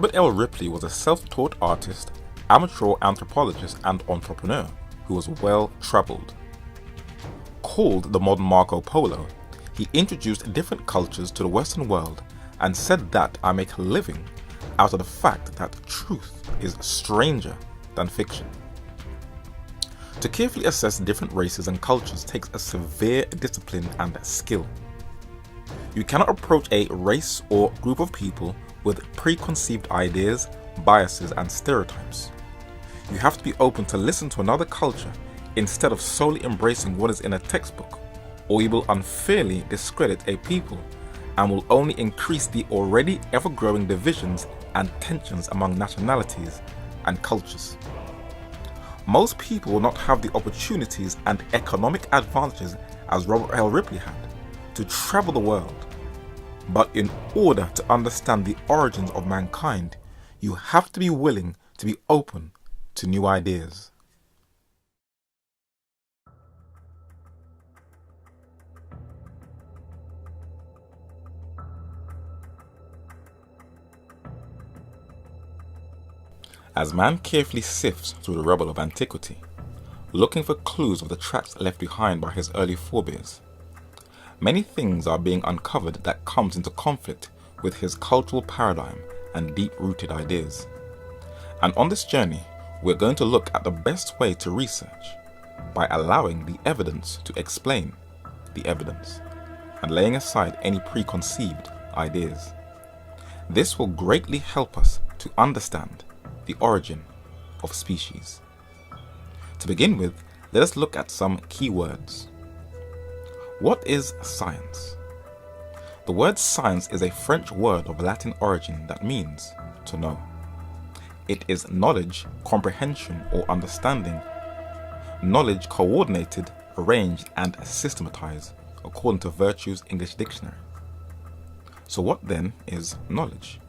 Robert L. Ripley was a self-taught artist, amateur anthropologist and entrepreneur who was well-traveled. Called the modern Marco Polo, he introduced different cultures to the Western world and said that I make a living out of the fact that truth is stranger than fiction. To carefully assess different races and cultures takes a severe discipline and skill. You cannot approach a race or group of people with preconceived ideas, biases and stereotypes. You have to be open to listen to another culture instead of solely embracing what is in a textbook, or you will unfairly discredit a people and will only increase the already ever-growing divisions and tensions among nationalities and cultures. Most people will not have the opportunities and economic advantages as Robert L. Ripley had to travel the world. But in order to understand the origins of mankind, you have to be willing to be open to new ideas. As man carefully sifts through the rubble of antiquity, looking for clues of the tracks left behind by his early forebears, many things are being uncovered that comes into conflict with his cultural paradigm and deep-rooted ideas. And on this journey, we're going to look at the best way to research by allowing the evidence to explain the evidence and laying aside any preconceived ideas. This will greatly help us to understand the origin of species. To begin with, let us look at some key words. What is science? The word science is a French word of Latin origin that means to know. It is knowledge, comprehension, or understanding. Knowledge coordinated, arranged, and systematized, according to Virtue's English Dictionary. So what then is knowledge?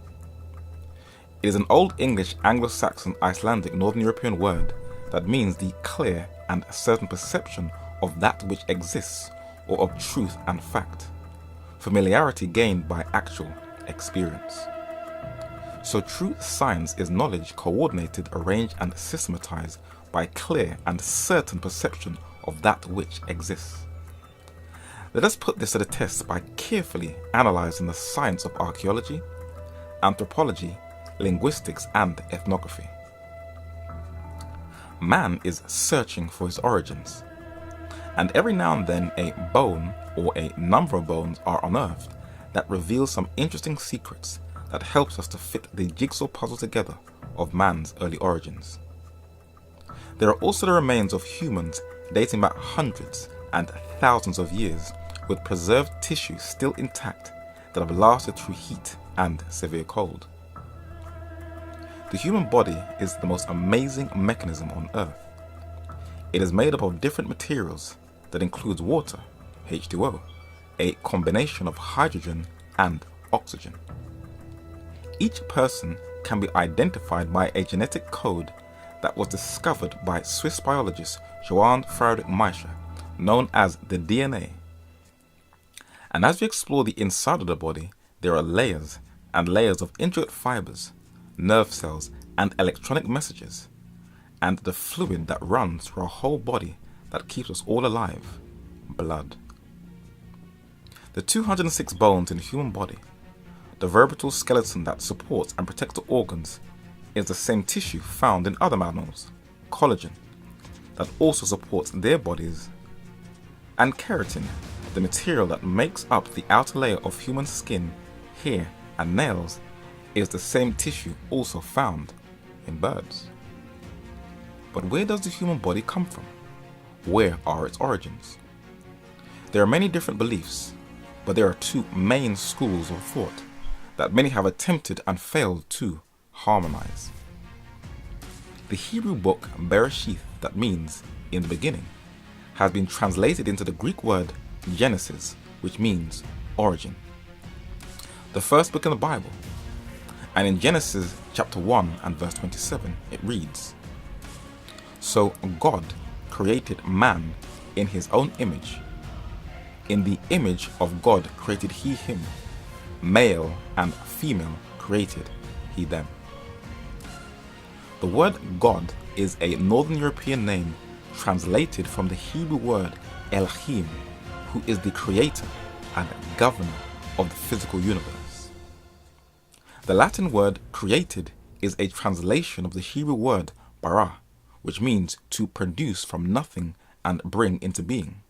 It is an Old English, Anglo-Saxon, Icelandic, Northern European word that means the clear and certain perception of that which exists or of truth and fact, familiarity gained by actual experience. So true science is knowledge coordinated, arranged and systematized by clear and certain perception of that which exists. Let us put this to the test by carefully analyzing the science of archaeology, anthropology, linguistics and ethnography. Man is searching for his origins, and every now and then a bone or a number of bones are unearthed that reveal some interesting secrets that helps us to fit the jigsaw puzzle together of man's early origins. There are also the remains of humans dating back hundreds and thousands of years with preserved tissue still intact that have lasted through heat and severe cold. The human body is the most amazing mechanism on Earth. It is made up of different materials that includes water, H2O, a combination of hydrogen and oxygen. Each person can be identified by a genetic code that was discovered by Swiss biologist Johann Friedrich Miescher, known as the DNA. And as we explore the inside of the body, there are layers and layers of intricate fibers, nerve cells and electronic messages, and the fluid that runs through our whole body that keeps us all alive, blood. The 206 bones in the human body, the vertebral skeleton that supports and protects the organs, is the same tissue found in other mammals, collagen, that also supports their bodies, and keratin, the material that makes up the outer layer of human skin, hair and nails, is the same tissue also found in birds. But where does the human body come from? Where are its origins? There are many different beliefs, but there are two main schools of thought that many have attempted and failed to harmonize. The Hebrew book Bereshith, that means in the beginning, has been translated into the Greek word Genesis, which means origin. The first book in the Bible. And in Genesis chapter 1 and verse 27, it reads, "So God created man in his own image. In the image of God created he him. Male and female created he them." The word God is a Northern European name translated from the Hebrew word Elohim, who is the creator and governor of the physical universe. The Latin word created is a translation of the Hebrew word bara, which means to produce from nothing and bring into being.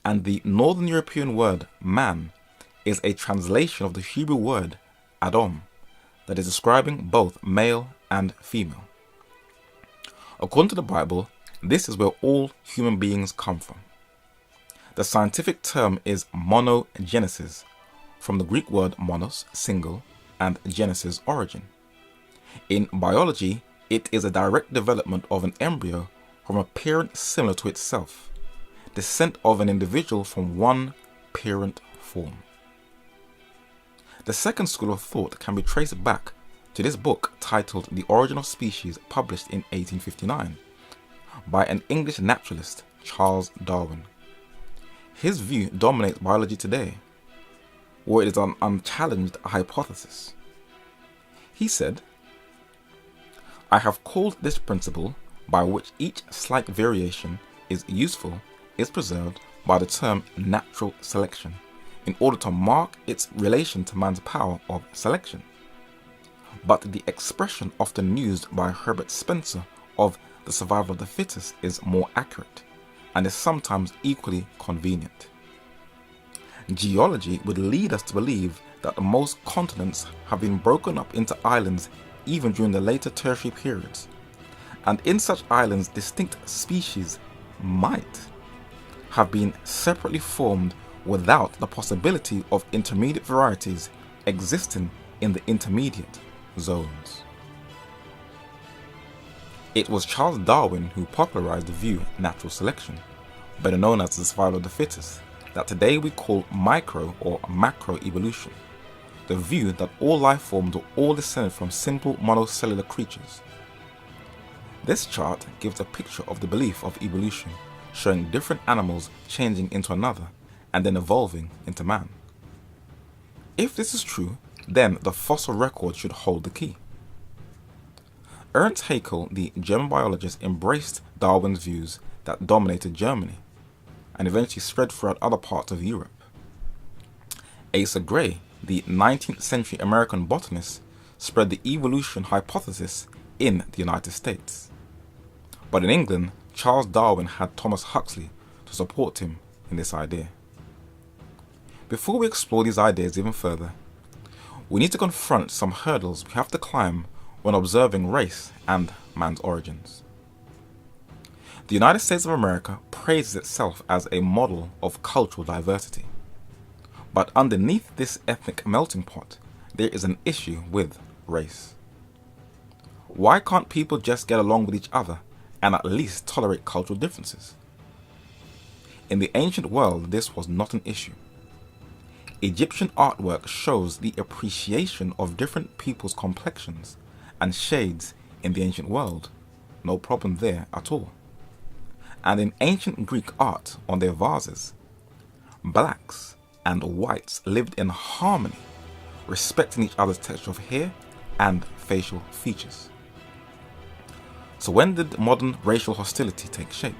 And the Northern European word man is a translation of the Hebrew word Adam, that is describing both male and female. According to the Bible, this is where all human beings come from. The scientific term is monogenesis, from the Greek word monos, single, and genesis, origin. In biology, it is a direct development of an embryo from a parent similar to itself, descent of an individual from one parent form. The second school of thought can be traced back to this book titled The Origin of Species, published in 1859 by an English naturalist, Charles Darwin. His view dominates biology today, where it is an unchallenged hypothesis. He said, "I have called this principle, by which each slight variation is useful, is preserved, by the term natural selection, in order to mark its relation to man's power of selection. But the expression often used by Herbert Spencer of the survival of the fittest is more accurate, and is sometimes equally convenient. Geology would lead us to believe that most continents have been broken up into islands even during the later tertiary periods, and in such islands distinct species might have been separately formed without the possibility of intermediate varieties existing in the intermediate zones." It was Charles Darwin who popularized the view natural selection, better known as the survival of the fittest, that today we call micro or macro evolution, the view that all life forms are all descended from simple monocellular creatures. This chart gives a picture of the belief of evolution, showing different animals changing into another and then evolving into man. If this is true, then the fossil record should hold the key. Ernst Haeckel, the German biologist, embraced Darwin's views that dominated Germany and eventually spread throughout other parts of Europe. Asa Gray, the 19th century American botanist, spread the evolution hypothesis in the United States. But in England, Charles Darwin had Thomas Huxley to support him in this idea. Before we explore these ideas even further, we need to confront some hurdles we have to climb when observing race and man's origins. The United States of America praises itself as a model of cultural diversity. But underneath this ethnic melting pot, there is an issue with race. Why can't people just get along with each other and at least tolerate cultural differences? In the ancient world, this was not an issue. Egyptian artwork shows the appreciation of different people's complexions and shades in the ancient world. No problem there at all. And in ancient Greek art on their vases, blacks and whites lived in harmony, respecting each other's texture of hair and facial features. So when did modern racial hostility take shape?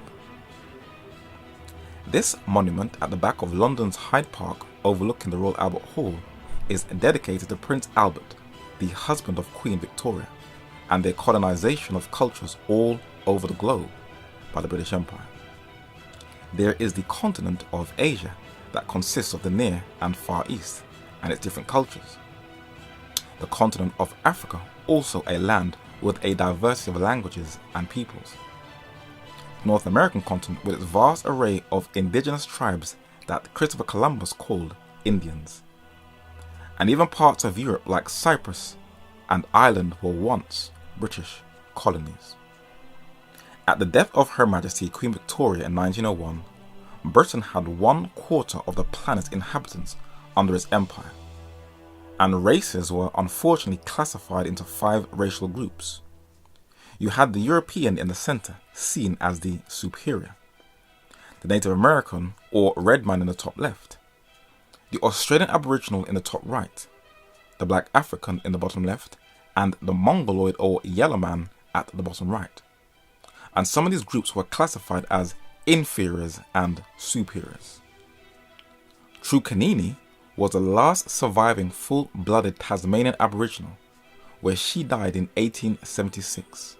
This monument at the back of London's Hyde Park, overlooking the Royal Albert Hall, is dedicated to Prince Albert, the husband of Queen Victoria, and their colonization of cultures all over the globe by the British Empire. There is the continent of Asia that consists of the Near and Far East and its different cultures. The continent of Africa, also a land with a diversity of languages and peoples. The North American continent with its vast array of indigenous tribes that Christopher Columbus called Indians. And even parts of Europe like Cyprus and Ireland were once British colonies. At the death of Her Majesty Queen Victoria in 1901, Britain had 1/4 of the planet's inhabitants under its empire, and races were unfortunately classified into 5 racial groups. You had the European in the center, seen as the superior, the Native American or red man in the top left, the Australian Aboriginal in the top right, the Black African in the bottom left, and the Mongoloid or Yellow Man at the bottom right. And some of these groups were classified as inferiors and superiors. Trukanini was the last surviving full-blooded Tasmanian Aboriginal, where she died in 1876.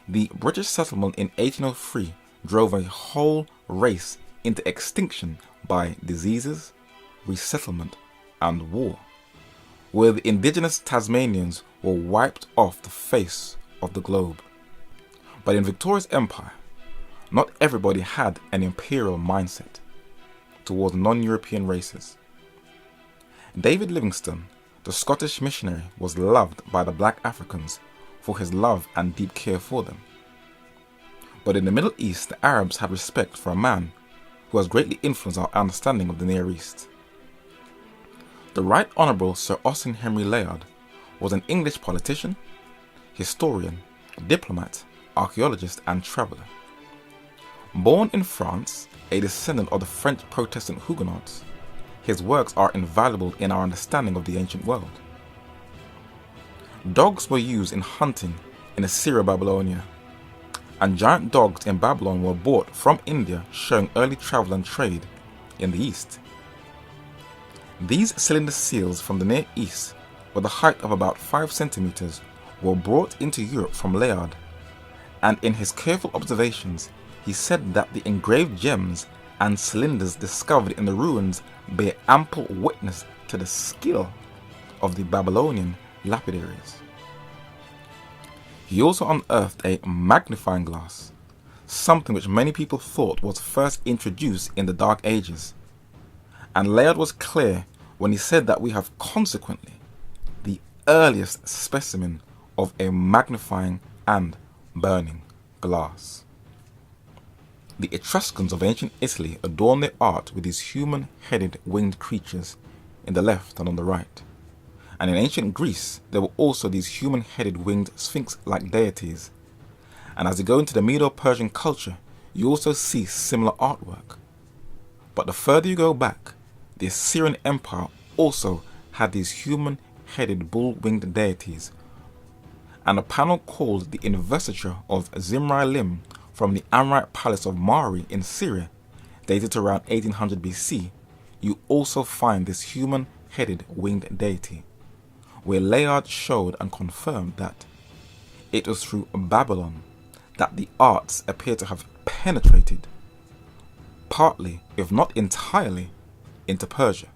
The British settlement in 1803 drove a whole race into extinction by diseases, resettlement, and war, where the indigenous Tasmanians were wiped off the face of the globe. But in Victoria's empire, not everybody had an imperial mindset towards non-European races. David Livingstone, the Scottish missionary, was loved by the black Africans for his love and deep care for them. But in the Middle East, the Arabs had respect for a man who has greatly influenced our understanding of the Near East. The Right Honourable Sir Austin Henry Layard was an English politician, historian, diplomat, archaeologist and traveller. Born in France, a descendant of the French Protestant Huguenots, his works are invaluable in our understanding of the ancient world. Dogs were used in hunting in Assyria-Babylonia, and giant dogs in Babylon were brought from India, showing early travel and trade in the East. These cylinder seals from the Near East, with a height of about 5 centimeters, were brought into Europe from Layard, and in his careful observations, he said that the engraved gems and cylinders discovered in the ruins bear ample witness to the skill of the Babylonian lapidaries. He also unearthed a magnifying glass, something which many people thought was first introduced in the Dark Ages. And Layard was clear when he said that we have consequently the earliest specimen of a magnifying and burning glass. The Etruscans of ancient Italy adorned their art with these human-headed winged creatures in the left and on the right. And in ancient Greece, there were also these human-headed winged sphinx-like deities. And as you go into the Medo-Persian culture, you also see similar artwork. But the further you go back, the Assyrian Empire also had these human-headed bull-winged deities. And a panel called the Investiture of Zimri-Lim from the Amorite Palace of Mari in Syria, dated to around 1800 BC, you also find this human-headed winged deity, where Layard showed and confirmed that it was through Babylon that the arts appear to have penetrated, partly, if not entirely, into Persia.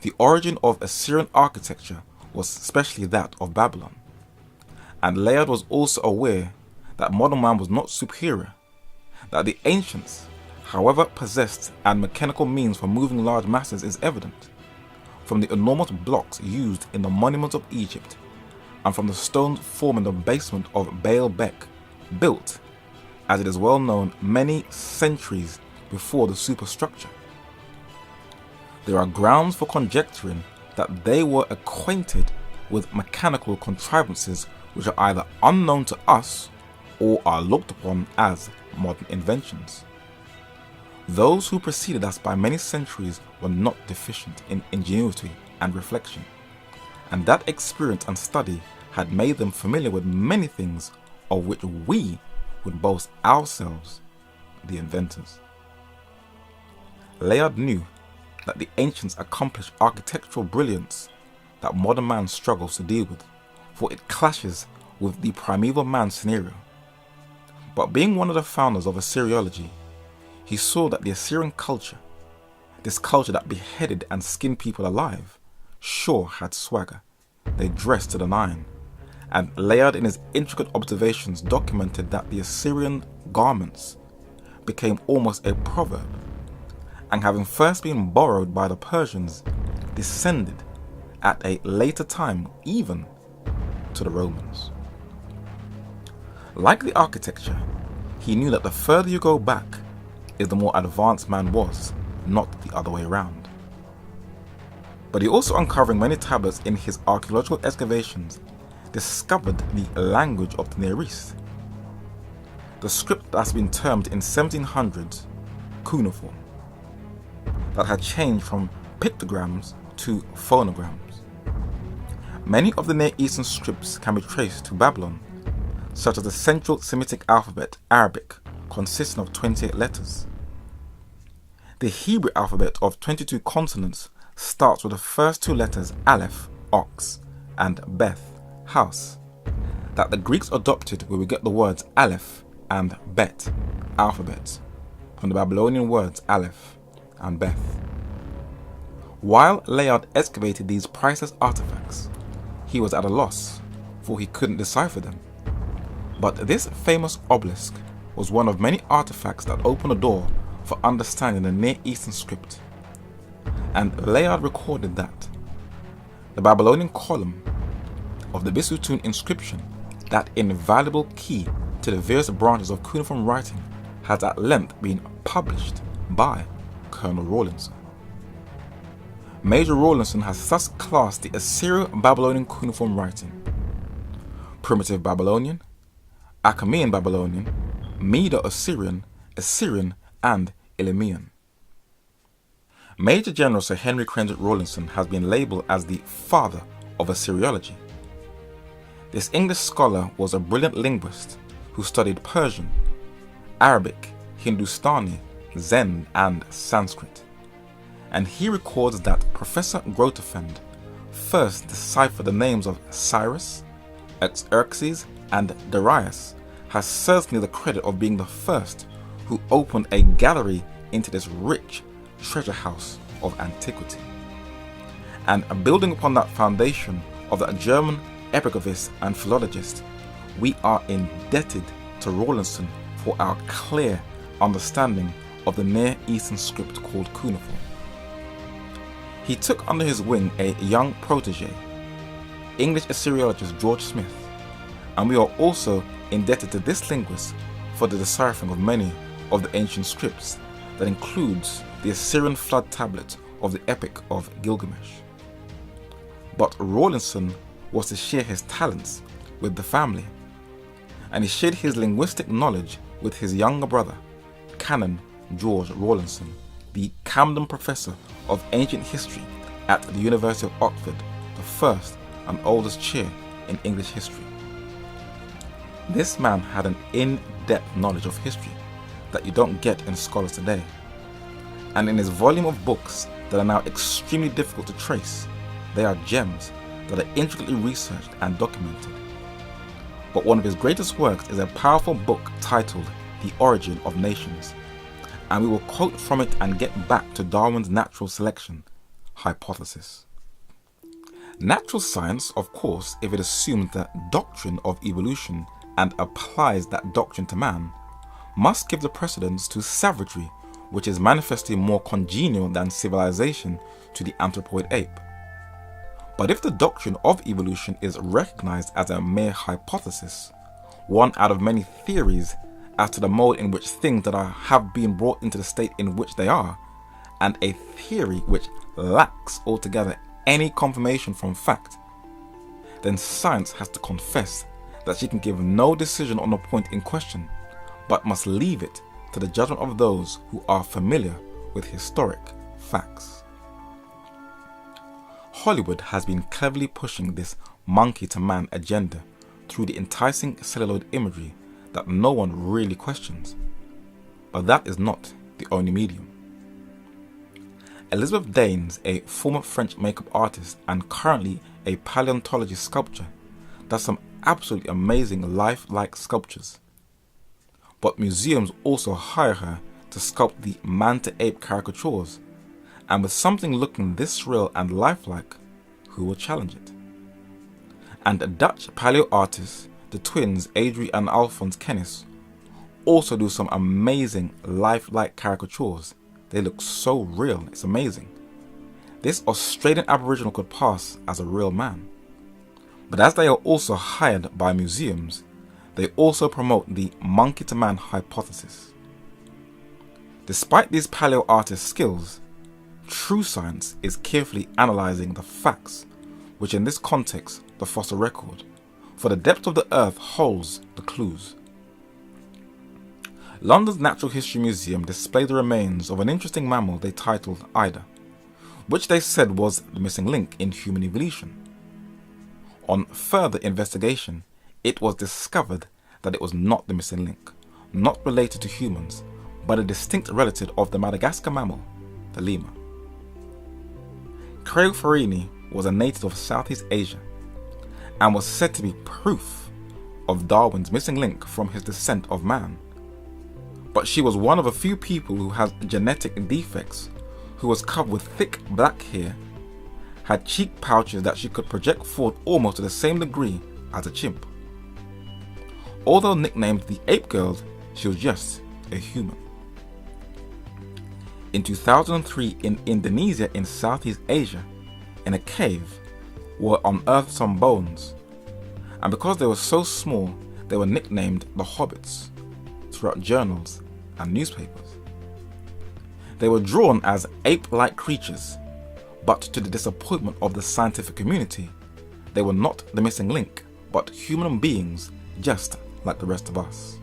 The origin of Assyrian architecture was especially that of Babylon, and Layard was also aware that modern man was not superior, that the ancients, however, possessed and mechanical means for moving large masses is evident from the enormous blocks used in the monuments of Egypt and from the stones forming the basement of Baalbek, built, as it is well known, many centuries before the superstructure. There are grounds for conjecturing that they were acquainted with mechanical contrivances which are either unknown to us or are looked upon as modern inventions. Those who preceded us by many centuries were not deficient in ingenuity and reflection, and that experience and study had made them familiar with many things of which we would boast ourselves the inventors. Layard knew that the ancients accomplished architectural brilliance that modern man struggles to deal with, for it clashes with the primeval man scenario. But being one of the founders of Assyriology, he saw that the Assyrian culture, this culture that beheaded and skinned people alive, sure had swagger. They dressed to the nine, and Layard in his intricate observations documented that the Assyrian garments became almost a proverb, and having first been borrowed by the Persians, descended at a later time even to the Romans. Like the architecture, he knew that the further you go back is the more advanced man was, not the other way around. But he also, uncovering many tablets in his archaeological excavations, discovered the language of the Near East. The script that's been termed in 1700s cuneiform, that had changed from pictograms to phonograms. Many of the Near Eastern scripts can be traced to Babylon, such as the Central Semitic alphabet, Arabic, consisting of 28 letters. The Hebrew alphabet of 22 consonants starts with the first two letters Aleph, ox, and Beth, house, that the Greeks adopted where we get the words Aleph and Bet, alphabet, from the Babylonian words Aleph and Beth. While Layard excavated these priceless artifacts, he was at a loss, for he couldn't decipher them. But this famous obelisk was one of many artifacts that opened a door for understanding the Near Eastern script. And Layard recorded that the Babylonian column of the Bisutun inscription, that invaluable key to the various branches of cuneiform writing, has at length been published by Colonel Rawlinson. Major Rawlinson has thus classed the Assyro-Babylonian cuneiform writing: Primitive Babylonian, Achaemenid Babylonian, Medo-Assyrian, Assyrian, and Elamian. Major General Sir Henry Cranswick Rawlinson has been labelled as the father of Assyriology. This English scholar was a brilliant linguist who studied Persian, Arabic, Hindustani, Zend, and Sanskrit. And he records that Professor Grotefend first deciphered the names of Cyrus, Xerxes, and Darius, has certainly the credit of being the first who opened a gallery into this rich treasure house of antiquity. And building upon that foundation of that German epigraphist and philologist, we are indebted to Rawlinson for our clear understanding of the Near Eastern script called cuneiform. He took under his wing a young protege, English Assyriologist George Smith, and we are also indebted to this linguist for the deciphering of many of the ancient scripts, that includes the Assyrian flood tablet of the Epic of Gilgamesh. But Rawlinson was to share his talents with the family, and he shared his linguistic knowledge with his younger brother, Canon George Rawlinson, the Camden Professor of Ancient History at the University of Oxford, the first and oldest chair in English history. This man had an in-depth knowledge of history that you don't get in scholars today, and in his volume of books that are now extremely difficult to trace, they are gems that are intricately researched and documented. But one of his greatest works is a powerful book titled The Origin of Nations, and we will quote from it and get back to Darwin's natural selection hypothesis. Natural science, of course, if it assumes the doctrine of evolution and applies that doctrine to man, must give the precedence to savagery, which is manifestly more congenial than civilization to the anthropoid ape. But if the doctrine of evolution is recognized as a mere hypothesis, one out of many theories as to the mode in which things that have been brought into the state in which they are, and a theory which lacks altogether any confirmation from fact, then science has to confess that she can give no decision on the point in question, but must leave it to the judgment of those who are familiar with historic facts. Hollywood has been cleverly pushing this monkey-to-man agenda through the enticing celluloid imagery that no one really questions. But that is not the only medium. Elizabeth Daines, a former French makeup artist and currently a paleontology sculptor, does some absolutely amazing lifelike sculptures. But museums also hire her to sculpt the man-to-ape caricatures, and with something looking this real and lifelike, who will challenge it? And the Dutch paleo artists, the twins Adrie and Alphonse Kennis, also do some amazing lifelike caricatures. They look so real, it's amazing. This Australian Aboriginal could pass as a real man. But as they are also hired by museums, they also promote the monkey-to-man hypothesis. Despite these paleo artists' skills, true science is carefully analysing the facts, which in this context, the fossil record, for the depth of the earth holds the clues. London's Natural History Museum displayed the remains of an interesting mammal they titled Ida, which they said was the missing link in human evolution. On further investigation, it was discovered that it was not the missing link, not related to humans, but a distinct relative of the Madagascar mammal, the lemur. Craigfarini was a native of Southeast Asia and was said to be proof of Darwin's missing link from his descent of man. But she was one of a few people who had genetic defects, who was covered with thick black hair, had cheek pouches that she could project forward almost to the same degree as a chimp. Although nicknamed the Ape Girl, she was just a human. In 2003, in Indonesia in Southeast Asia, in a cave, were unearthed some bones, and because they were so small, they were nicknamed the Hobbits throughout journals and newspapers. They were drawn as ape-like creatures, but to the disappointment of the scientific community, they were not the missing link, but human beings just like the rest of us.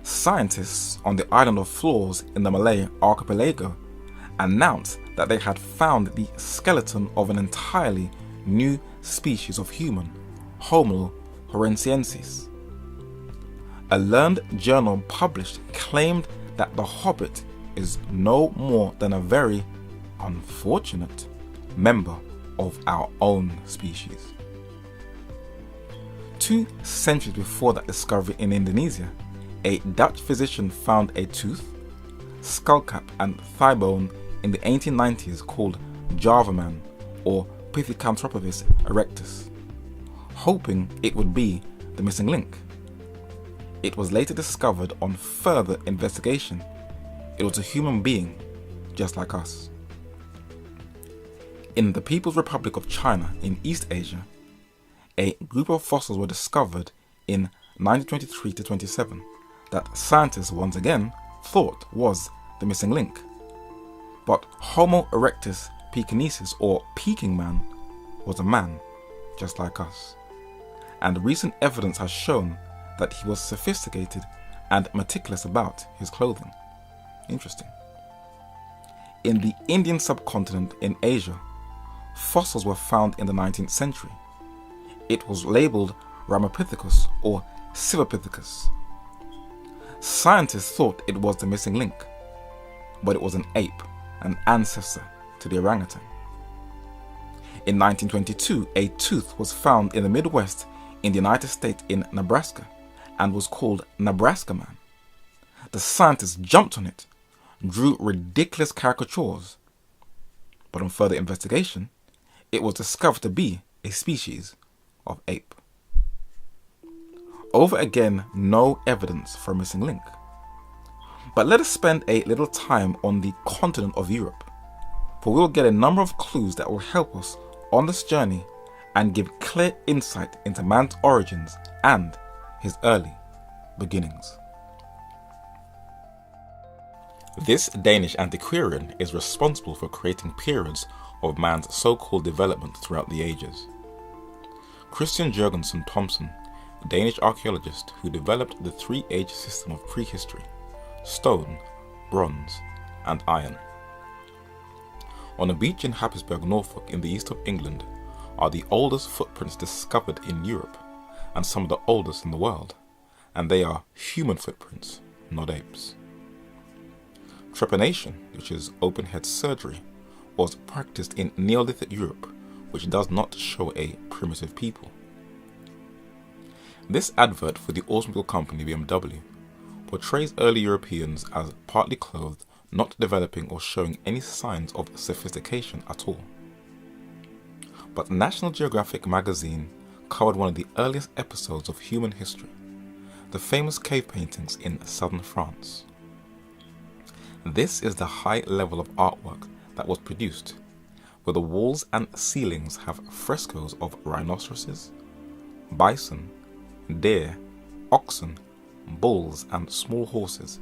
Scientists on the island of Flores in the Malay archipelago announced that they had found the skeleton of an entirely new species of human, Homo horensiensis. A learned journal published claimed that the Hobbit is no more than a very unfortunate member of our own species. 2 centuries before that discovery in Indonesia, a Dutch physician found a tooth, skullcap and thigh bone in the 1890s called Java man or Pithecanthropus erectus, hoping it would be the missing link. It was later discovered on further investigation it was a human being just like us. In the People's Republic of China in East Asia, a group of fossils were discovered in 1923-27 that scientists once again thought was the missing link. But Homo erectus pekinensis, or Peking man, was a man just like us, and recent evidence has shown that he was sophisticated and meticulous about his clothing. Interesting. In the Indian subcontinent in Asia, fossils were found in the 19th century. It was labelled Ramapithecus or Sivapithecus. Scientists thought it was the missing link, but it was an ape, an ancestor to the orangutan. In 1922, a tooth was found in the Midwest in the United States in Nebraska and was called Nebraska man. The scientists jumped on it, drew ridiculous caricatures, but on further investigation, it was discovered to be a species of ape. Over again, no evidence for a missing link. But let us spend a little time on the continent of Europe, for we will get a number of clues that will help us on this journey and give clear insight into man's origins and his early beginnings. This Danish antiquarian is responsible for creating periods of man's so-called development throughout the ages. Christian Jørgensen Thomsen, a Danish archaeologist who developed the 3-age system of prehistory: stone, bronze, and iron. On a beach in Happisburgh, Norfolk, in the east of England, are the oldest footprints discovered in Europe and some of the oldest in the world, and they are human footprints, not apes. Trepanation, which is open-head surgery, was practiced in Neolithic Europe, which does not show a primitive people. This advert for the automobile company BMW portrays early Europeans as partly clothed, not developing or showing any signs of sophistication at all. But National Geographic magazine covered one of the earliest episodes of human history, the famous cave paintings in southern France. This is the high level of artwork that was produced, where the walls and ceilings have frescoes of rhinoceroses, bison, deer, oxen, bulls and small horses,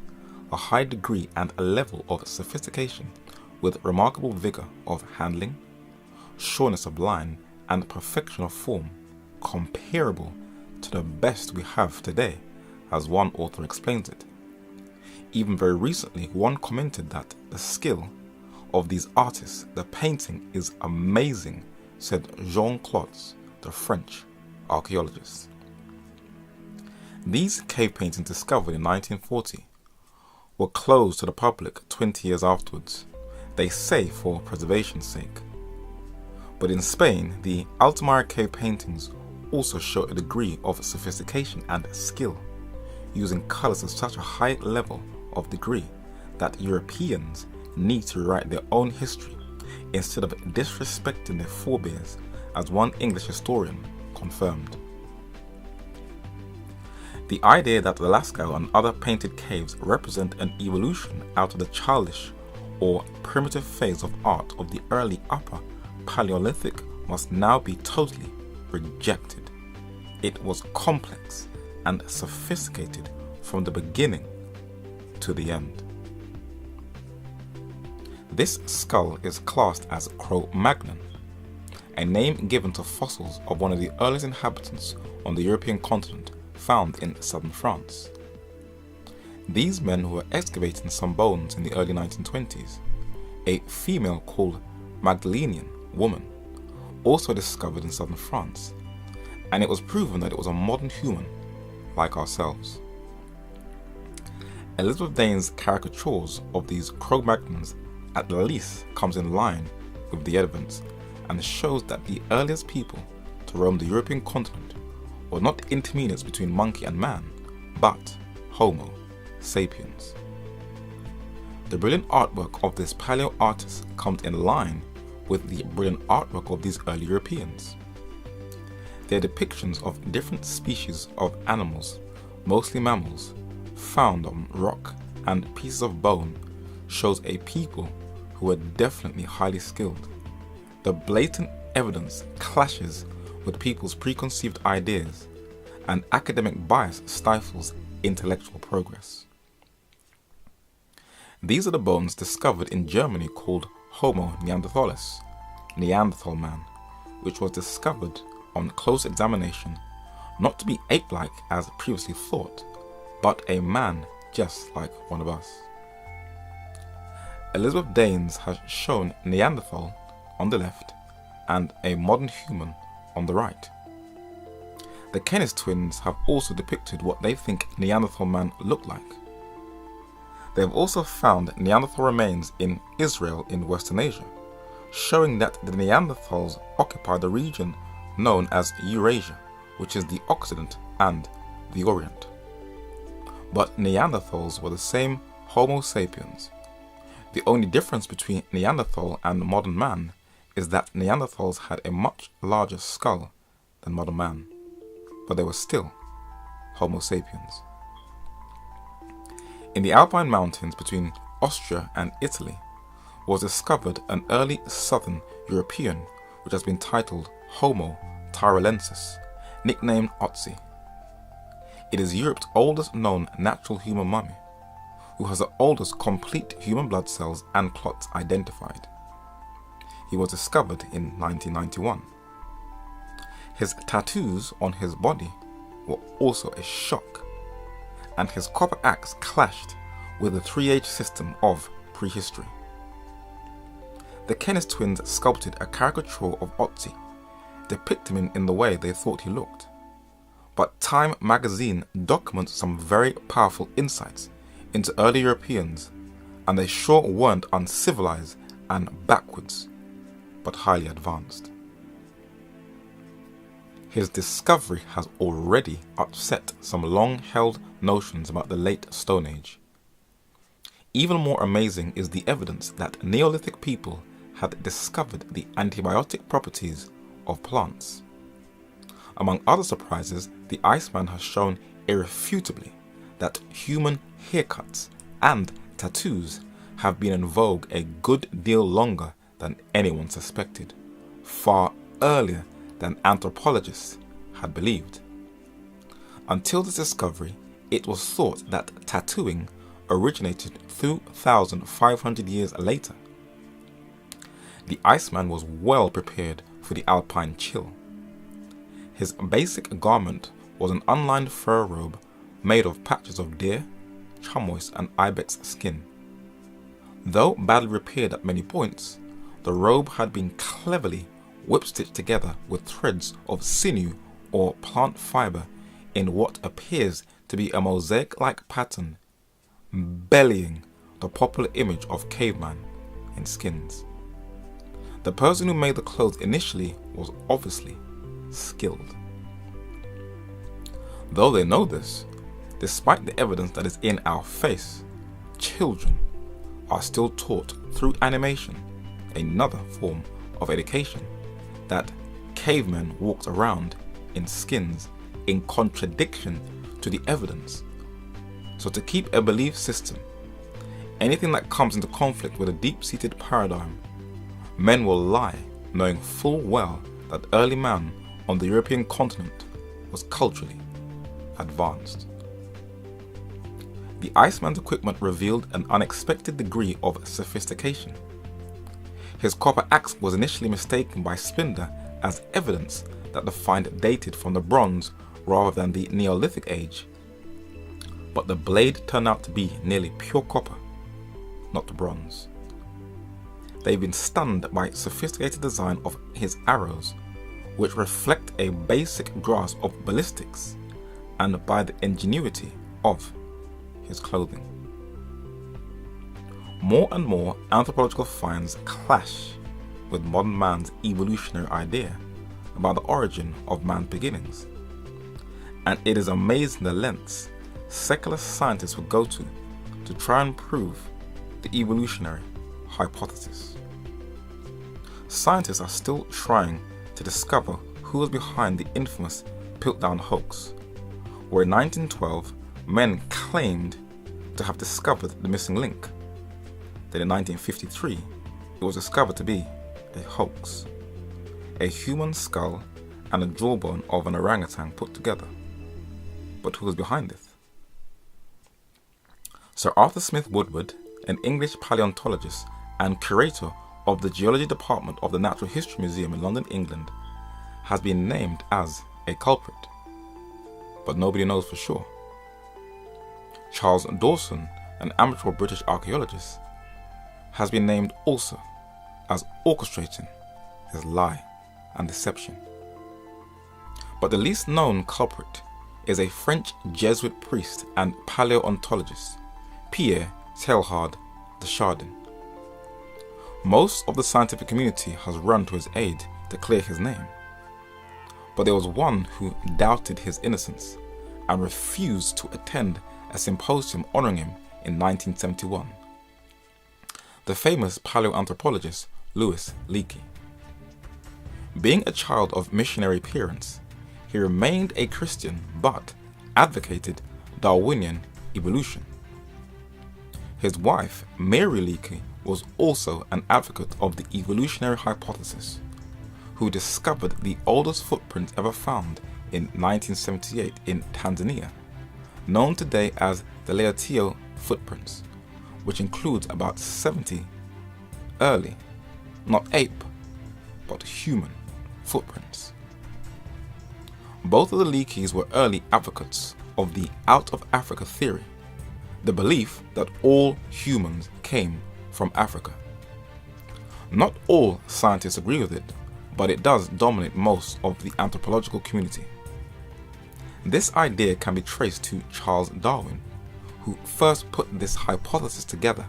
a high degree and a level of sophistication with remarkable vigour of handling, sureness of line and perfection of form, comparable to the best we have today, as one author explains it. Even very recently, one commented that the skill of these artists, the painting is amazing said Jean Clots, the French archaeologist. These cave paintings discovered in 1940 were closed to the public 20 years afterwards, they say for preservation's sake. But in Spain, the Altamira cave paintings also show a degree of sophistication and skill, using colours at such a high level of degree that Europeans need to write their own history instead of disrespecting their forebears, as one English historian confirmed. The idea that the Lascaux and other painted caves represent an evolution out of the childish or primitive phase of art of the early Upper Paleolithic must now be totally rejected. It was complex and sophisticated from the beginning to the end. This skull is classed as Cro-Magnon, a name given to fossils of one of the earliest inhabitants on the European continent found in southern France. These men who were excavating some bones in the early 1920s, a female called Magdalenian woman, also discovered in southern France, and it was proven that it was a modern human like ourselves. Elizabeth Dane's caricatures of these Cro-Magnons at least comes in line with the evidence and shows that the earliest people to roam the European continent were not intermediates between monkey and man, but Homo sapiens. The brilliant artwork of this paleo artist comes in line with the brilliant artwork of these early Europeans. Their depictions of different species of animals, mostly mammals, found on rock and pieces of bone shows a people who were definitely highly skilled. The blatant evidence clashes with people's preconceived ideas, and academic bias stifles intellectual progress. These are the bones discovered in Germany called Homo neanderthalis, Neanderthal man, which was discovered on close examination not to be ape-like as previously thought, but a man just like one of us. Elizabeth Danes has shown Neanderthal on the left and a modern human on the right. The Kenneth twins have also depicted what they think Neanderthal man looked like. They have also found Neanderthal remains in Israel in Western Asia, showing that the Neanderthals occupied the region known as Eurasia, which is the Occident and the Orient. But Neanderthals were the same Homo sapiens. The only difference between Neanderthal and modern man is that Neanderthals had a much larger skull than modern man, but they were still Homo sapiens. In the Alpine mountains between Austria and Italy was discovered an early southern European which has been titled Homo tyrolensis, nicknamed Otzi. It is Europe's oldest known natural human mummy, who has the oldest complete human blood cells and clots identified. He was discovered in 1991. His tattoos on his body were also a shock, and his copper axe clashed with the 3H system of prehistory. The Kenneth twins sculpted a caricature of Otzi, depicting him in the way they thought he looked. But Time magazine documents some very powerful insights into early Europeans, and they sure weren't uncivilized and backwards, but highly advanced. His discovery has already upset some long-held notions about the late Stone Age. Even more amazing is the evidence that Neolithic people had discovered the antibiotic properties of plants. Among other surprises, the Iceman has shown irrefutably that human haircuts and tattoos have been in vogue a good deal longer than anyone suspected, far earlier than anthropologists had believed. Until this discovery, it was thought that tattooing originated 2,500 years later. The Iceman was well prepared for the alpine chill. His basic garment was an unlined fur robe made of patches of deer, chamois and ibex skin. Though badly repaired at many points, the robe had been cleverly whip-stitched together with threads of sinew or plant fiber in what appears to be a mosaic-like pattern, belying the popular image of caveman in skins. The person who made the clothes initially was obviously skilled. Though they know this, despite the evidence that is in our face, children are still taught through animation, another form of education, that cavemen walked around in skins in contradiction to the evidence. So to keep a belief system, anything that comes into conflict with a deep-seated paradigm, men will lie, knowing full well that early man on the European continent was culturally advanced. The Iceman's equipment revealed an unexpected degree of sophistication. His copper axe was initially mistaken by Spinder as evidence that the find dated from the Bronze rather than the Neolithic age. But the blade turned out to be nearly pure copper, not bronze. They've been stunned by sophisticated design of his arrows, which reflect a basic grasp of ballistics, and by the ingenuity of his clothing. More and more anthropological finds clash with modern man's evolutionary idea about the origin of man's beginnings, and it is amazing the lengths secular scientists will go to try and prove the evolutionary hypothesis. Scientists are still trying to discover who was behind the infamous Piltdown hoax, where in 1912 men claimed to have discovered the missing link. Then in 1953 it was discovered to be a hoax, a human skull and a jawbone of an orangutan put together. But who was behind it? Sir Arthur Smith Woodward, an English paleontologist and curator of the Geology Department of the Natural History Museum in London, England, has been named as a culprit, but nobody knows for sure. Charles Dawson, an amateur British archaeologist, has been named also as orchestrating his lie and deception. But the least known culprit is a French Jesuit priest and paleontologist, Pierre Teilhard de Chardin. Most of the scientific community has run to his aid to clear his name, but there was one who doubted his innocence and refused to attend a symposium honoring him in 1971. The famous paleoanthropologist Louis Leakey. Being a child of missionary parents, he remained a Christian but advocated Darwinian evolution. His wife, Mary Leakey, was also an advocate of the evolutionary hypothesis, who discovered the oldest footprint ever found in 1978 in Tanzania, known today as the Leotio footprints, which includes about 70 early, not ape, but human footprints. Both of the Leakeys were early advocates of the out of Africa theory, the belief that all humans came from Africa. Not all scientists agree with it, but it does dominate most of the anthropological community. This idea can be traced to Charles Darwin, who first put this hypothesis together,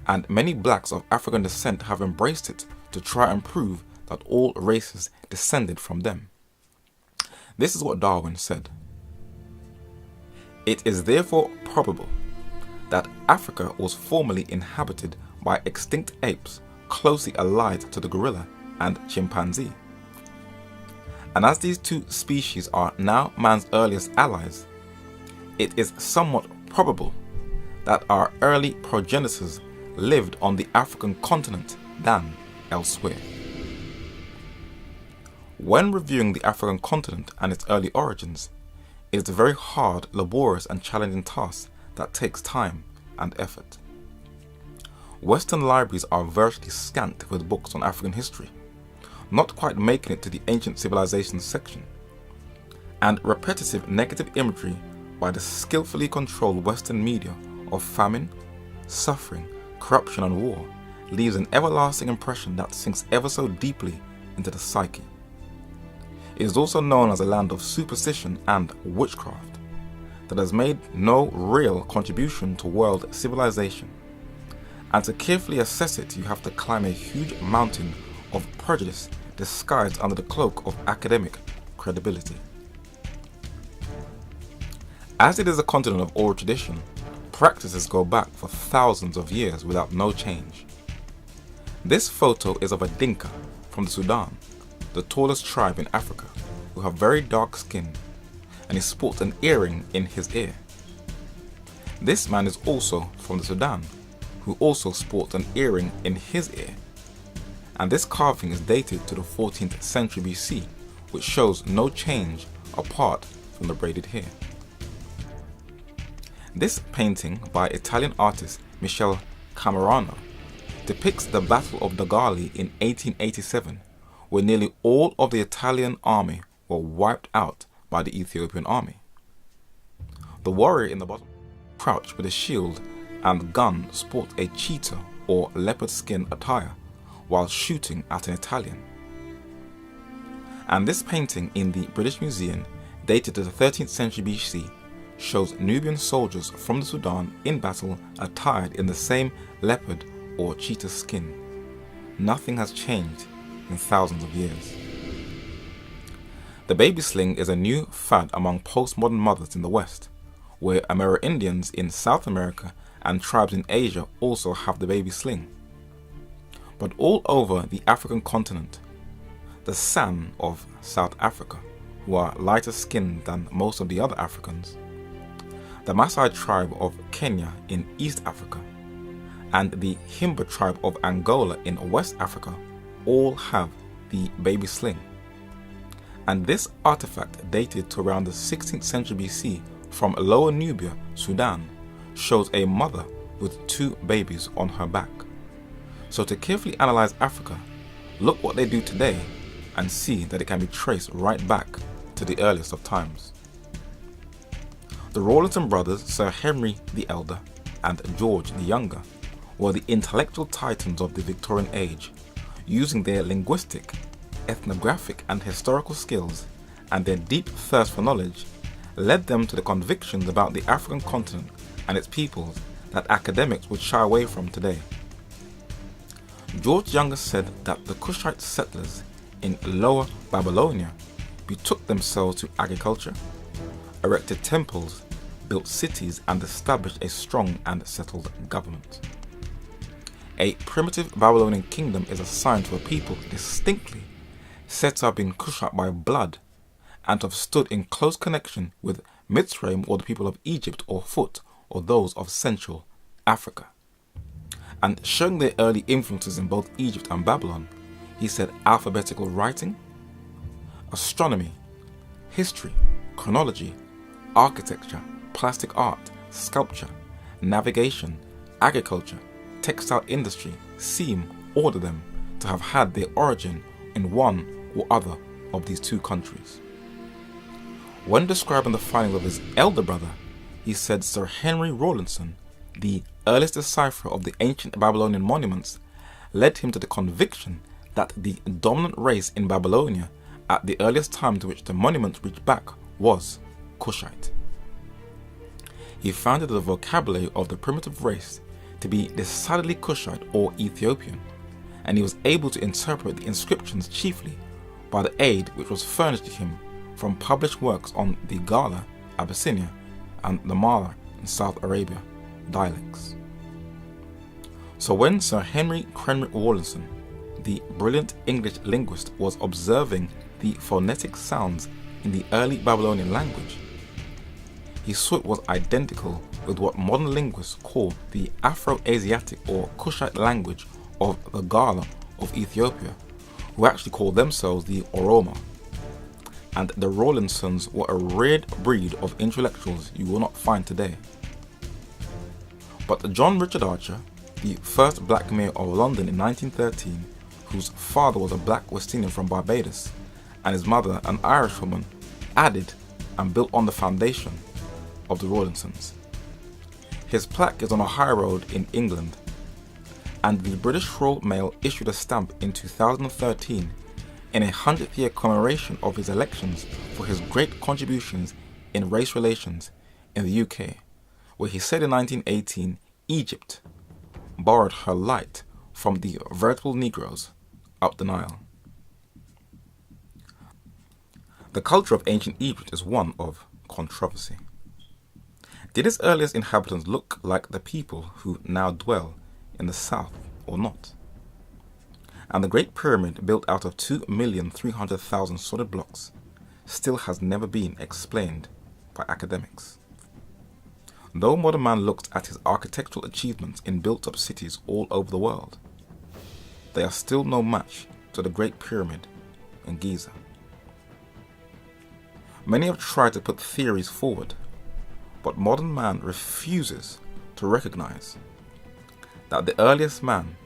and many blacks of African descent have embraced it to try and prove that all races descended from them. This is what Darwin said. It is therefore probable that Africa was formerly inhabited by extinct apes closely allied to the gorilla and chimpanzee. And as these two species are now man's earliest allies, it is somewhat probable that our early progenitors lived on the African continent than elsewhere. When reviewing the African continent and its early origins, it is a very hard, laborious and challenging task that takes time and effort. Western libraries are virtually scant with books on African history, not quite making it to the ancient civilizations section, and repetitive negative imagery by the skillfully controlled Western media of famine, suffering, corruption and war leaves an everlasting impression that sinks ever so deeply into the psyche. It is also known as a land of superstition and witchcraft that has made no real contribution to world civilization. And to carefully assess it, you have to climb a huge mountain of prejudice disguised under the cloak of academic credibility. As it is a continent of oral tradition, practices go back for thousands of years without no change. This photo is of a Dinka from the Sudan, the tallest tribe in Africa, who have very dark skin, and he sports an earring in his ear. This man is also from the Sudan, who also sports an earring in his ear. And this carving is dated to the 14th century BC, which shows no change apart from the braided hair. This painting by Italian artist Michele Camerano depicts the Battle of Dogali in 1887, where nearly all of the Italian army were wiped out by the Ethiopian army. The warrior in the bottom, crouched with a shield and gun, sports a cheetah or leopard skin attire while shooting at an Italian. And this painting in the British Museum, dated to the 13th century BC, shows Nubian soldiers from the Sudan in battle attired in the same leopard or cheetah skin. Nothing has changed in thousands of years. The baby sling is a new fad among postmodern mothers in the West, where Amerindians in South America and tribes in Asia also have the baby sling. But all over the African continent, the San of South Africa, who are lighter skinned than most of the other Africans, the Maasai tribe of Kenya in East Africa, and the Himba tribe of Angola in West Africa all have the baby sling. And this artifact, dated to around the 16th century BC from Lower Nubia, Sudan, shows a mother with two babies on her back. So to carefully analyze Africa, look what they do today and see that it can be traced right back to the earliest of times. The Rawlinson brothers, Sir Henry the Elder and George the Younger, were the intellectual titans of the Victorian age, using their linguistic, ethnographic and historical skills and their deep thirst for knowledge led them to the convictions about the African continent and its peoples that academics would shy away from today. George Younger said that the Kushite settlers in Lower Babylonia betook themselves to agriculture, erected temples, built cities and established a strong and settled government. A primitive Babylonian kingdom is assigned to a people distinctly said to have been Kushite by blood and to have stood in close connection with Mitzrayim, or the people of Egypt, or Phut, or those of Central Africa. And showing their early influences in both Egypt and Babylon, he said alphabetical writing, astronomy, history, chronology, architecture, plastic art, sculpture, navigation, agriculture, textile industry seem, all of them, to have had their origin in one or other of these two countries. When describing the findings of his elder brother, he said Sir Henry Rawlinson, the earliest decipherer of the ancient Babylonian monuments, led him to the conviction that the dominant race in Babylonia at the earliest time to which the monuments reached back was Kushite. He found the vocabulary of the primitive race to be decidedly Kushite or Ethiopian, and he was able to interpret the inscriptions chiefly by the aid which was furnished to him from published works on the Gala, Abyssinia, and the Mara in South Arabia dialects. So when Sir Henry Crenwick Rawlinson, the brilliant English linguist, was observing the phonetic sounds in the early Babylonian language, he saw it was identical with what modern linguists call the Afro-Asiatic or Kushite language of the Gala of Ethiopia, who actually call themselves the Oromo. And the Rawlinsons were a rare breed of intellectuals you will not find today. But John Richard Archer, the first black mayor of London in 1913, whose father was a black West Indian from Barbados and his mother an Irish woman, added and built on the foundation of the Rawlinsons. His plaque is on a high road in England, and the British Royal Mail issued a stamp in 2013 in a 100th year commemoration of his elections for his great contributions in race relations in the UK, where he said in 1918 Egypt borrowed her light from the veritable Negroes up the Nile. The culture of ancient Egypt is one of controversy. Did its earliest inhabitants look like the people who now dwell in the south or not? And the Great Pyramid, built out of 2,300,000 solid blocks, still has never been explained by academics. Though modern man looks at his architectural achievements in built-up cities all over the world, they are still no match to the Great Pyramid in Giza. Many have tried to put theories forward, but modern man refuses to recognize that the earliest man,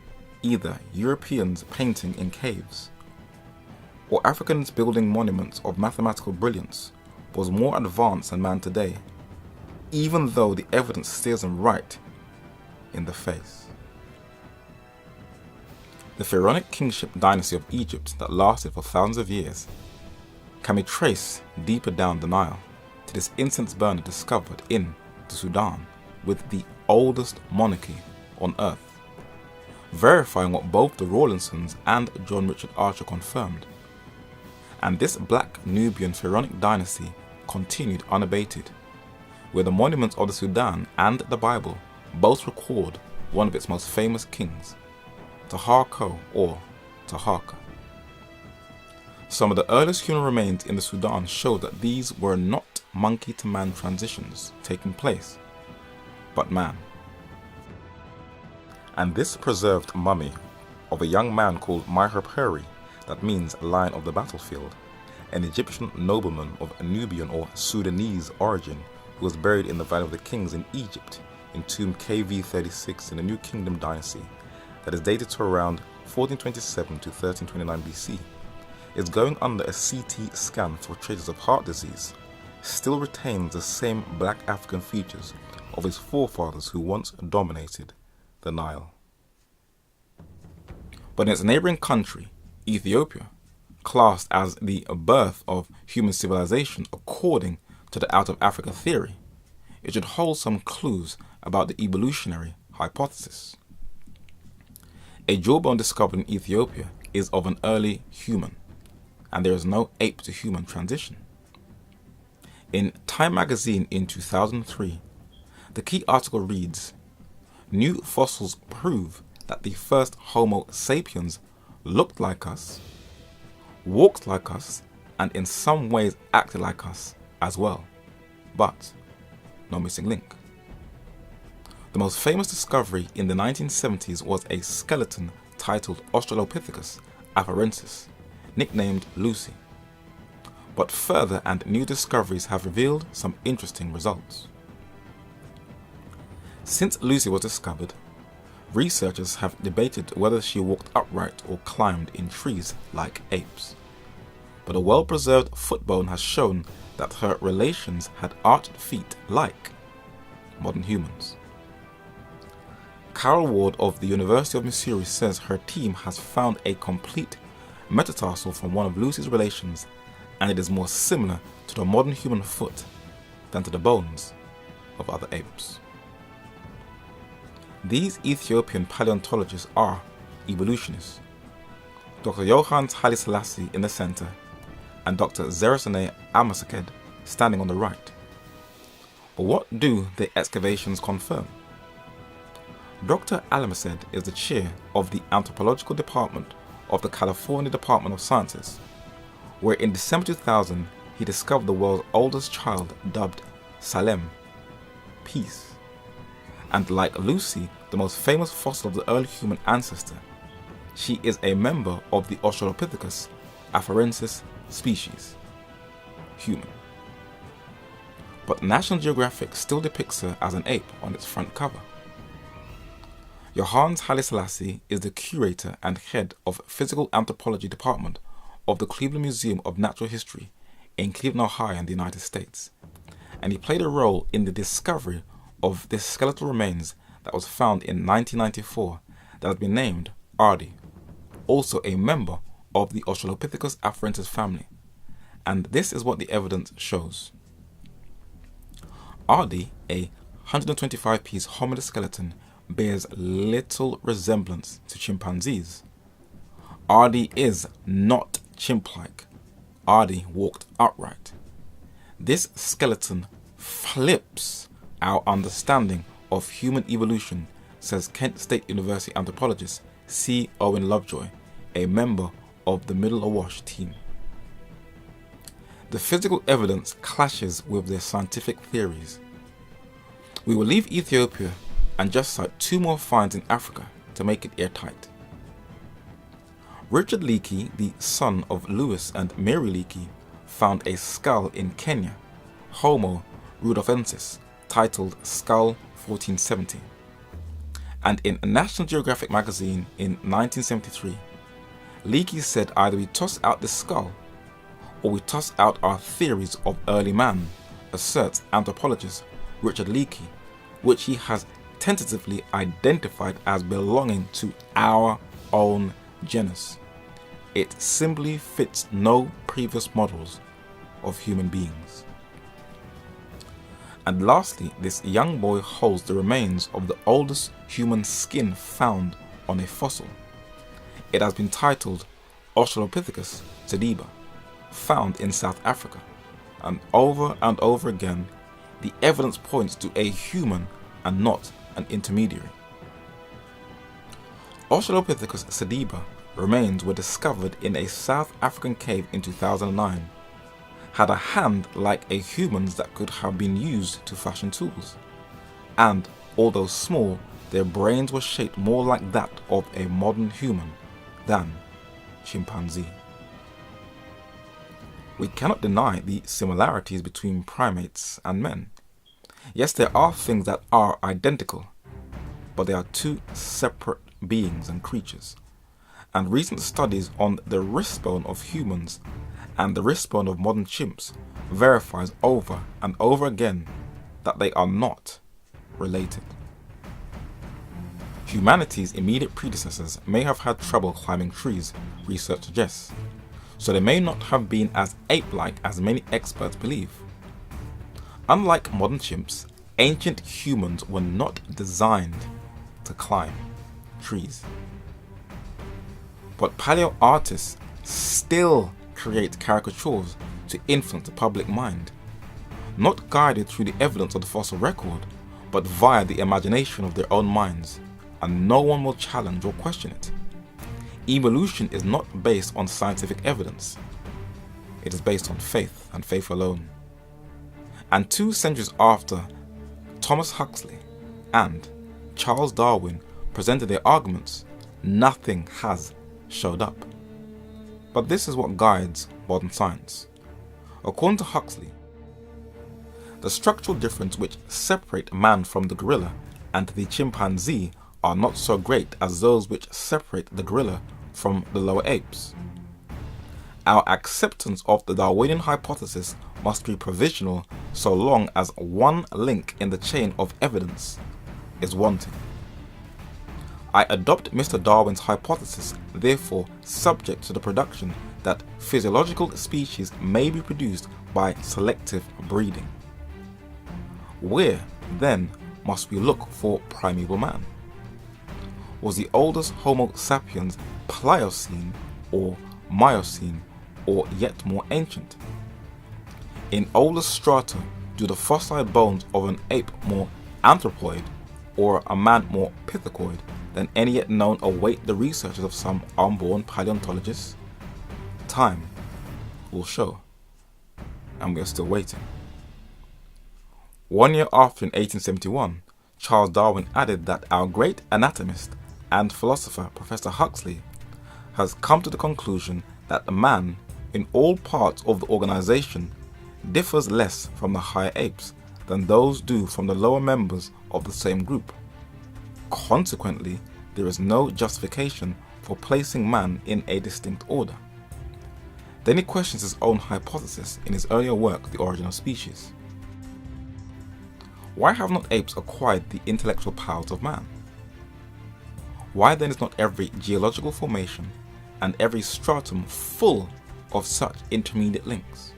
either Europeans painting in caves or Africans building monuments of mathematical brilliance, was more advanced than man today, even though the evidence stares them right in the face. The pharaonic kingship dynasty of Egypt that lasted for thousands of years can be traced deeper down the Nile to this incense burner discovered in the Sudan with the oldest monarchy on earth, verifying what both the Rawlinsons and John Richard Archer confirmed. And this black Nubian pharaonic dynasty continued unabated, where the monuments of the Sudan and the Bible both record one of its most famous kings, Taharqa or Taharqa. Some of the earliest human remains in the Sudan show that these were not monkey-to-man transitions taking place, but man. And this preserved mummy of a young man called Myherperi, that means lion of the battlefield, an Egyptian nobleman of Nubian or Sudanese origin who was buried in the Valley of the Kings in Egypt in tomb KV36 in the New Kingdom dynasty that is dated to around 1427 to 1329 BC, is going under a CT scan for traces of heart disease, still retains the same black African features of his forefathers who once dominated the Nile. But in its neighboring country, Ethiopia, classed as the birth of human civilization according to the out of Africa theory, it should hold some clues about the evolutionary hypothesis. A jawbone discovered in Ethiopia is of an early human, and there is no ape to human transition. In Time magazine in 2003, the key article reads, "New fossils prove that the first Homo sapiens looked like us, walked like us, and in some ways acted like us as well, but no missing link." The most famous discovery in the 1970s was a skeleton titled Australopithecus afarensis, nicknamed Lucy. But further and new discoveries have revealed some interesting results. Since Lucy was discovered, researchers have debated whether she walked upright or climbed in trees like apes. But a well-preserved foot bone has shown that her relations had arched feet like modern humans. Carol Ward of the University of Missouri says her team has found a complete metatarsal from one of Lucy's relations, and it is more similar to the modern human foot than to the bones of other apes. These Ethiopian paleontologists are evolutionists. Dr. Johannes Haile Selassie in the center, and Dr. Zeresene Almasaked standing on the right. But what do the excavations confirm? Dr. Almasaked is the chair of the anthropological department of the California Department of Sciences, where in December 2000 he discovered the world's oldest child dubbed Salem, peace. And like Lucy, the most famous fossil of the early human ancestor, she is a member of the Australopithecus afarensis species, human. But National Geographic still depicts her as an ape on its front cover. Johannes Haile Selassie is the curator and head of Physical Anthropology Department of the Cleveland Museum of Natural History in Cleveland, Ohio in the United States, and he played a role in the discovery of this skeletal remains that was found in 1994 that has been named Ardi, also a member of the Australopithecus afarensis family, and this is what the evidence shows. Ardi, a 125-piece hominid skeleton, bears little resemblance to chimpanzees. Ardi is not chimp-like. Ardi walked upright. This skeleton flips our understanding of human evolution, says Kent State University anthropologist C. Owen Lovejoy, a member of the Middle Awash team. The physical evidence clashes with their scientific theories. We will leave Ethiopia and just cite 2 more finds in Africa to make it airtight. Richard Leakey, the son of Lewis and Mary Leakey, found a skull in Kenya, Homo rudolfensis, titled Skull 1470. And in National Geographic magazine in 1973, Leakey said either we toss out this skull or we toss out our theories of early man, asserts anthropologist Richard Leakey, which he has tentatively identified as belonging to our own genus. It simply fits no previous models of human beings. And lastly, this young boy holds the remains of the oldest human skin found on a fossil. It has been titled Australopithecus sediba, found in South Africa, and over again, the evidence points to a human and not an intermediary. Australopithecus sediba remains were discovered in a South African cave in 2009, had a hand like a human's that could have been used to fashion tools, and although small, their brains were shaped more like that of a modern human than chimpanzee. We cannot deny the similarities between primates and men. Yes, there are things that are identical, but they are 2 separate beings and creatures. And recent studies on the wrist bone of humans and the wrist bone of modern chimps verifies over and over again that they are not related. Humanity's immediate predecessors may have had trouble climbing trees, research suggests, so they may not have been as ape-like as many experts believe. Unlike modern chimps, ancient humans were not designed to climb trees. But paleo artists still create caricatures to influence the public mind, not guided through the evidence of the fossil record, but via the imagination of their own minds, and no one will challenge or question it. Evolution is not based on scientific evidence. It is based on faith, and faith alone. And 2 centuries after Thomas Huxley and Charles Darwin presented their arguments, nothing has showed up. But this is what guides modern science. According to Huxley, the structural difference which separate man from the gorilla and the chimpanzee are not so great as those which separate the gorilla from the lower apes. Our acceptance of the Darwinian hypothesis must be provisional so long as one link in the chain of evidence is wanting. I adopt Mr. Darwin's hypothesis, therefore subject to the production that physiological species may be produced by selective breeding. Where, then, must we look for primeval man? Was the oldest Homo sapiens Pliocene or Miocene, or yet more ancient? In older strata, do the fossil bones of an ape more anthropoid or a man more pithecoid than any yet known await the researches of some unborn paleontologists? Time will show, and we are still waiting. 1 year after, in 1871, Charles Darwin added that our great anatomist and philosopher Professor Huxley has come to the conclusion that the man in all parts of the organization differs less from the higher apes than those do from the lower members of the same group. Consequently, there is no justification for placing man in a distinct order. Then he questions his own hypothesis in his earlier work, The Origin of Species. Why have not apes acquired the intellectual powers of man? Why then is not every geological formation and every stratum full of such intermediate links.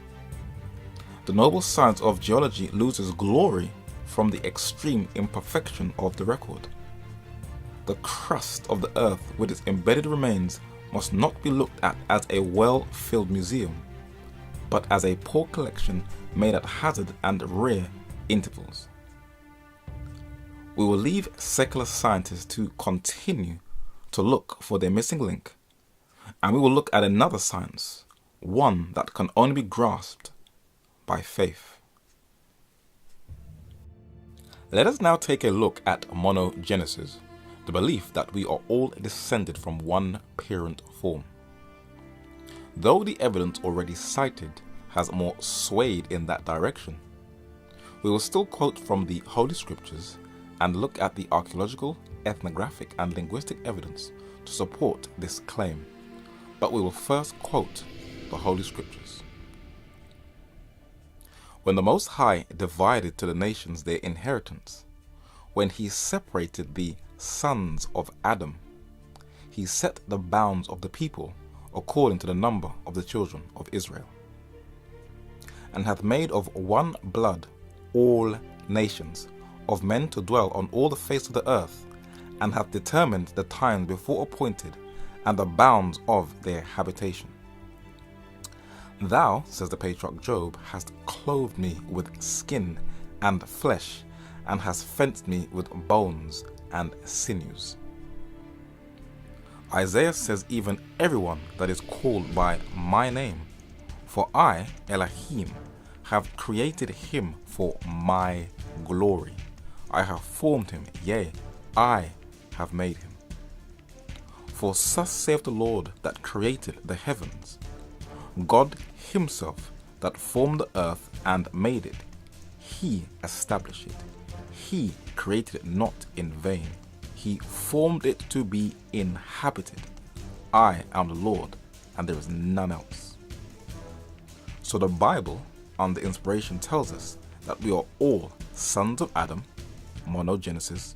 The noble science of geology loses glory from the extreme imperfection of the record. The crust of the earth with its embedded remains must not be looked at as a well-filled museum, but as a poor collection made at hazard and rare intervals. We will leave secular scientists to continue to look for their missing link, and we will look at another science, one that can only be grasped by faith. Let us now take a look at monogenesis, the belief that we are all descended from one parent form. Though the evidence already cited has more swayed in that direction, we will still quote from the Holy Scriptures and look at the archaeological, ethnographic and linguistic evidence to support this claim. But we will first quote the Holy Scriptures. When the Most High divided to the nations their inheritance, when he separated the sons of Adam, he set the bounds of the people according to the number of the children of Israel, and hath made of one blood all nations of men to dwell on all the face of the earth, and hath determined the times before appointed and the bounds of their habitation. Thou, says the patriarch Job, hast clothed me with skin and flesh, and hast fenced me with bones and sinews. Isaiah says, even everyone that is called by my name, for I, Elohim, have created him for my glory. I have formed him, yea, I have made him. For thus saith the Lord that created the heavens, God himself that formed the earth and made it, he established it. He created it not in vain. He formed it to be inhabited. I am the Lord, and there is none else. So the Bible, under inspiration, tells us that we are all sons of Adam, monogenesis,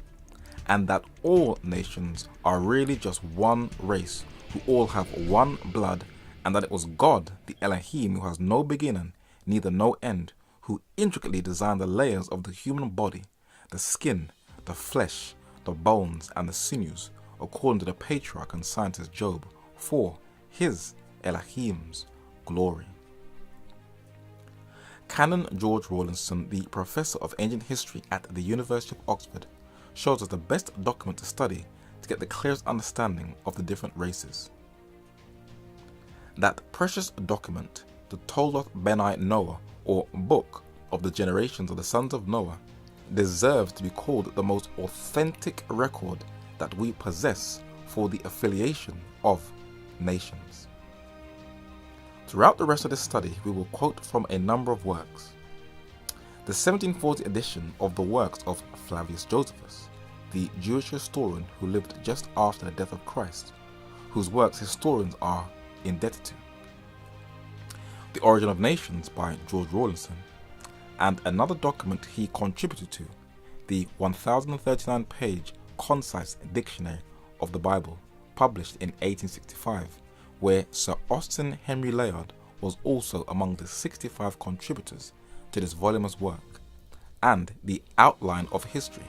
and that all nations are really just one race who all have one blood, and that it was God, the Elohim, who has no beginning, neither no end, who intricately designed the layers of the human body, the skin, the flesh, the bones, and the sinews, according to the patriarch and scientist Job, for his, Elohim's, glory. Canon George Rawlinson, the professor of ancient history at the University of Oxford, shows us the best document to study to get the clearest understanding of the different races. That precious document, the Toldot Beni Noah, or Book of the Generations of the Sons of Noah, deserves to be called the most authentic record that we possess for the affiliation of nations. Throughout the rest of this study, we will quote from a number of works. The 1740 edition of the works of Flavius Josephus, the Jewish historian who lived just after the death of Christ, whose works historians are indebted to. The Origin of Nations by George Rawlinson, and another document he contributed to, the 1039-page concise dictionary of the Bible, published in 1865, where Sir Austin Henry Layard was also among the 65 contributors to this voluminous work, and the Outline of History,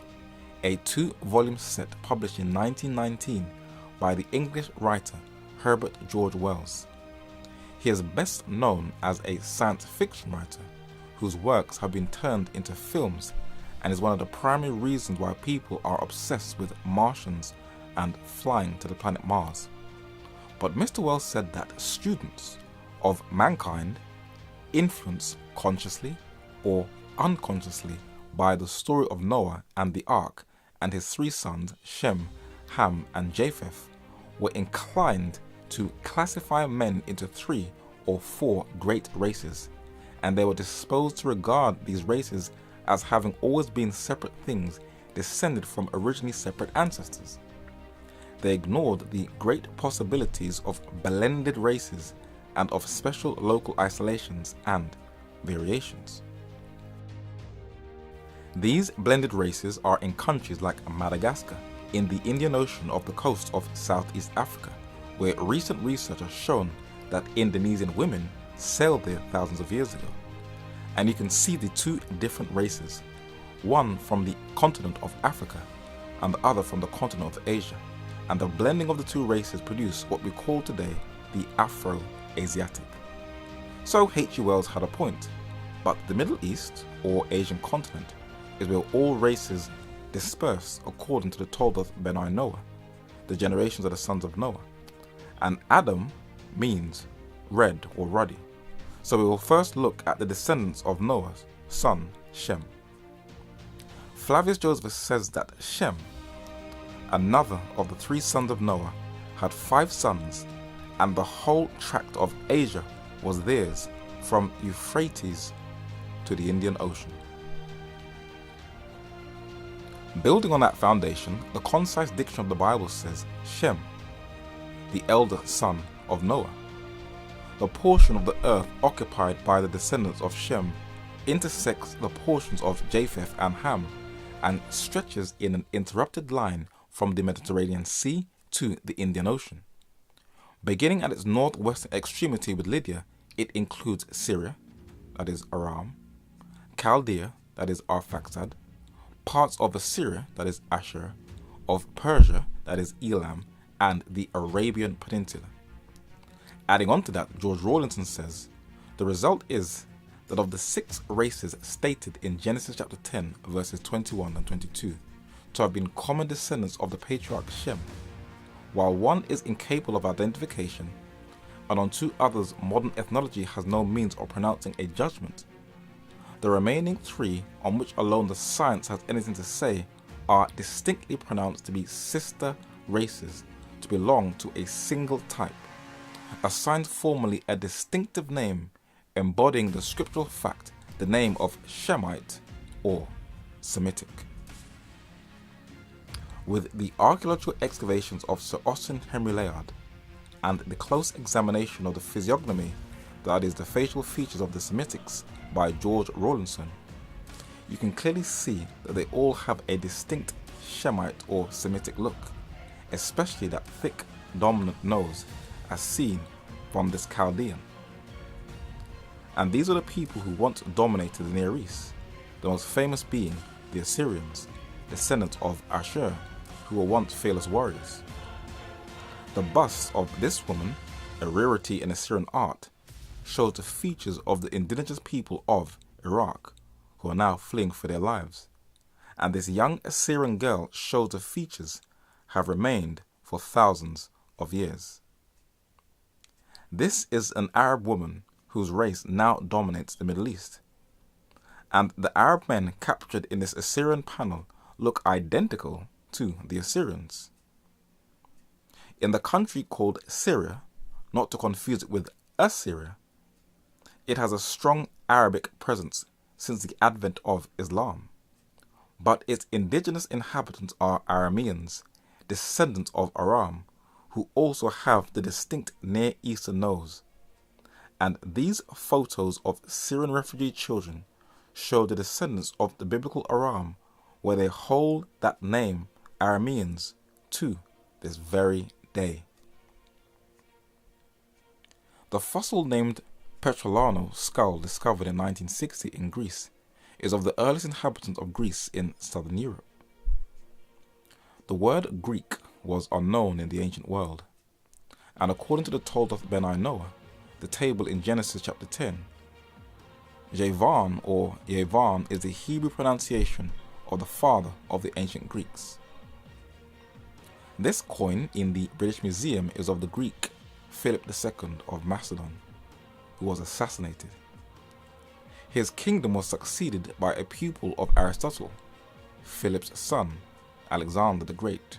a 2-volume set published in 1919 by the English writer Herbert George Wells. He is best known as a science fiction writer whose works have been turned into films, and is one of the primary reasons why people are obsessed with Martians and flying to the planet Mars. But Mr. Wells said that students of mankind, influenced consciously or unconsciously by the story of Noah and the Ark and his 3 sons, Shem, Ham, and Japheth, were inclined to classify men into 3 or 4 great races, and they were disposed to regard these races as having always been separate things descended from originally separate ancestors. They ignored the great possibilities of blended races and of special local isolations and variations. These blended races are in countries like Madagascar, in the Indian Ocean off the coast of Southeast Africa, where recent research has shown that Indonesian women sailed there thousands of years ago. And you can see the two different races, one from the continent of Africa and the other from the continent of Asia, and the blending of the two races produce what we call today the Afro-Asiatic. So H.G. Wells had a point, but the Middle East, or Asian continent, is where all races disperse according to the Toldoth Benai Noah, the generations of the sons of Noah. And Adam means red or ruddy. So we will first look at the descendants of Noah's son, Shem. Flavius Josephus says that Shem, another of the three sons of Noah, had 5 sons, and the whole tract of Asia was theirs from Euphrates to the Indian Ocean. Building on that foundation, the Concise Dictionary of the Bible says Shem, the elder son of Noah. The portion of the earth occupied by the descendants of Shem intersects the portions of Japheth and Ham and stretches in an interrupted line from the Mediterranean Sea to the Indian Ocean. Beginning at its northwestern extremity with Lydia, it includes Syria, that is Aram, Chaldea, that is Arphaxad, parts of Assyria, that is Ashur, of Persia, that is Elam, and the Arabian Peninsula. Adding on to that, George Rawlinson says, the result is that of the 6 races stated in Genesis chapter 10, verses 21 and 22, to have been common descendants of the patriarch Shem, while one is incapable of identification, and on 2 others modern ethnology has no means of pronouncing a judgment, the remaining 3, on which alone the science has anything to say, are distinctly pronounced to be sister races to belong to a single type, assigned formally a distinctive name embodying the scriptural fact, the name of Shemite or Semitic. With the archaeological excavations of Sir Austin Henry Layard and the close examination of the physiognomy, that is the facial features of the Semitics, by George Rawlinson, you can clearly see that they all have a distinct Shemite or Semitic look, especially that thick, dominant nose as seen from this Chaldean. And these are the people who once dominated the Near East, the most famous being the Assyrians, descendants of Ashur, who were once fearless warriors. The bust of this woman, a rarity in Assyrian art, shows the features of the indigenous people of Iraq, who are now fleeing for their lives. And this young Assyrian girl shows the features have remained for thousands of years. This is an Arab woman whose race now dominates the Middle East. And the Arab men captured in this Assyrian panel look identical to the Assyrians. In the country called Syria, not to confuse it with Assyria, it has a strong Arabic presence since the advent of Islam, but its indigenous inhabitants are Arameans, descendants of Aram, who also have the distinct Near Eastern nose. And these photos of Syrian refugee children show the descendants of the biblical Aram, where they hold that name, Arameans, to this very day. The fossil named Petrolano skull discovered in 1960 in Greece is of the earliest inhabitants of Greece in southern Europe. The word Greek was unknown in the ancient world, and according to the Toldoth Benai Noah, the table in Genesis chapter 10, Javan or Yavan is the Hebrew pronunciation of the father of the ancient Greeks. This coin in the British Museum is of the Greek Philip II of Macedon, who was assassinated. His kingdom was succeeded by a pupil of Aristotle, Philip's son, Alexander the Great,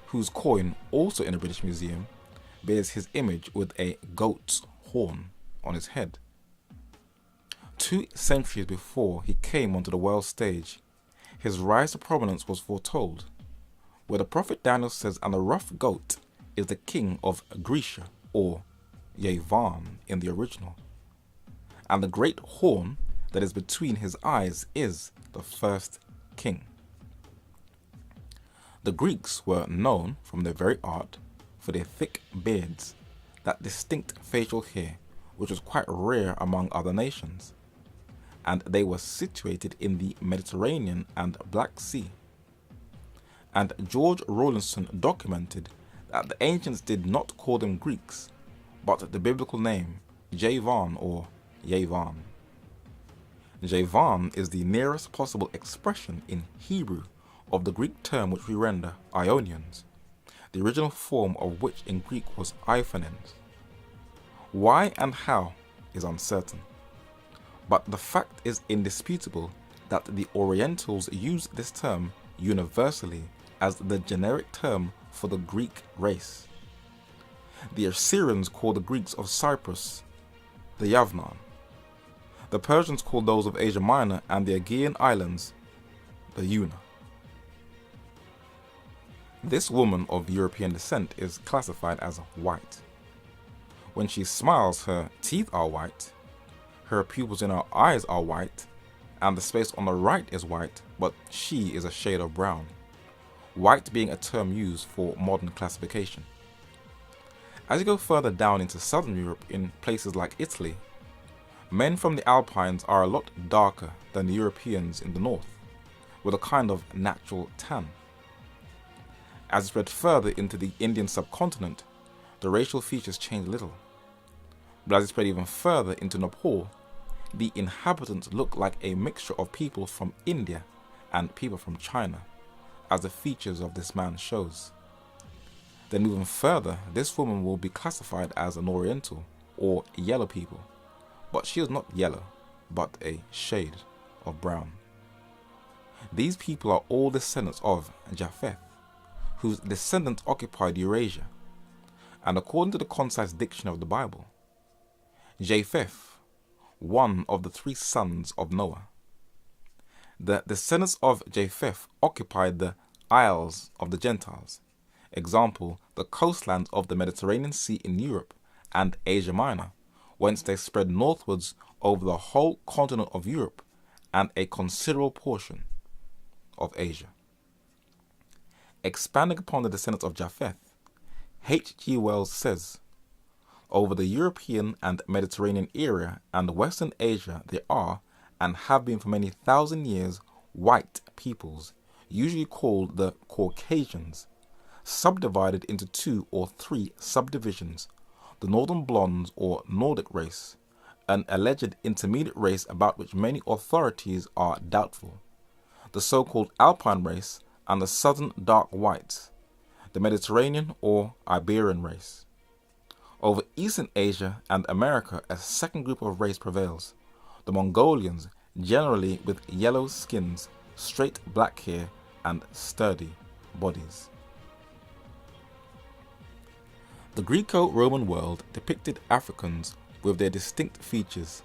whose coin, also in the British Museum, bears his image with a goat's horn on his head. 2 centuries before he came onto the world stage, his rise to prominence was foretold, where the prophet Daniel says, and the rough goat is the king of Grecia, or Yavan in the original, and the great horn that is between his eyes is the first king. The Greeks were known, from their very art, for their thick beards, that distinct facial hair which was quite rare among other nations, and they were situated in the Mediterranean and Black Sea. And George Rawlinson documented that the ancients did not call them Greeks, but the biblical name Javan or Yavan. Javan is the nearest possible expression in Hebrew of the Greek term which we render Ionians, the original form of which in Greek was Iphanens. Why and how is uncertain, but the fact is indisputable that the Orientals used this term universally as the generic term for the Greek race. The Assyrians called the Greeks of Cyprus the Yavnan. The Persians called those of Asia Minor and the Aegean Islands the Yuna. This woman of European descent is classified as white. When she smiles, her teeth are white, her pupils in her eyes are white, and the space on the right is white, but she is a shade of brown, white being a term used for modern classification. As you go further down into southern Europe, in places like Italy, men from the Alpines are a lot darker than the Europeans in the north, with a kind of natural tan. As you spread further into the Indian subcontinent, the racial features change little. But as you spread even further into Nepal, the inhabitants look like a mixture of people from India and people from China, as the features of this man shows. Then moving further, this woman will be classified as an Oriental or yellow people, but she is not yellow, but a shade of brown. These people are all descendants of Japheth, whose descendants occupied Eurasia, and according to the concise diction of the Bible, Japheth, one of the 3 sons of Noah. The descendants of Japheth occupied the Isles of the Gentiles, example, the coastlands of the Mediterranean Sea in Europe and Asia Minor, whence they spread northwards over the whole continent of Europe and a considerable portion of Asia. Expanding upon the descendants of Japheth, H.G. Wells says, over the European and Mediterranean area and Western Asia there are, and have been for many thousand years, white peoples, usually called the Caucasians, subdivided into 2 or 3 subdivisions, the Northern Blondes or Nordic race, an alleged intermediate race about which many authorities are doubtful, the so-called Alpine race, and the Southern Dark Whites, the Mediterranean or Iberian race. Over Eastern Asia and America, a second group of race prevails, the Mongolians, generally with yellow skins, straight black hair, and sturdy bodies. The Greco-Roman world depicted Africans with their distinct features,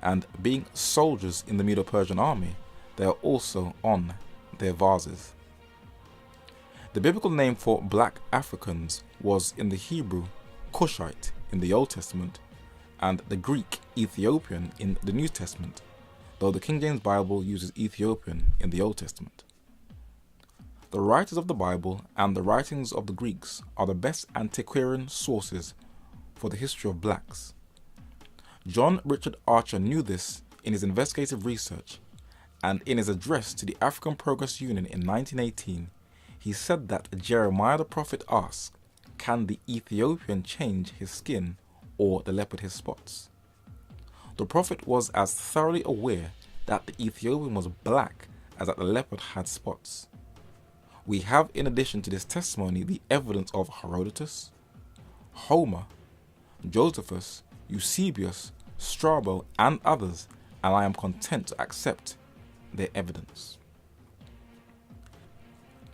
and being soldiers in the Medo-Persian army, they are also on their vases. The biblical name for black Africans was in the Hebrew Cushite in the Old Testament and the Greek Ethiopian in the New Testament, though the King James Bible uses Ethiopian in the Old Testament. The writers of the Bible and the writings of the Greeks are the best antiquarian sources for the history of blacks. John Richard Archer knew this in his investigative research, and in his address to the African Progress Union in 1918, he said that Jeremiah the prophet asked, "Can the Ethiopian change his skin or the leopard his spots?" The prophet was as thoroughly aware that the Ethiopian was black as that the leopard had spots. We have, in addition to this testimony, the evidence of Herodotus, Homer, Josephus, Eusebius, Strabo, and others, and I am content to accept their evidence.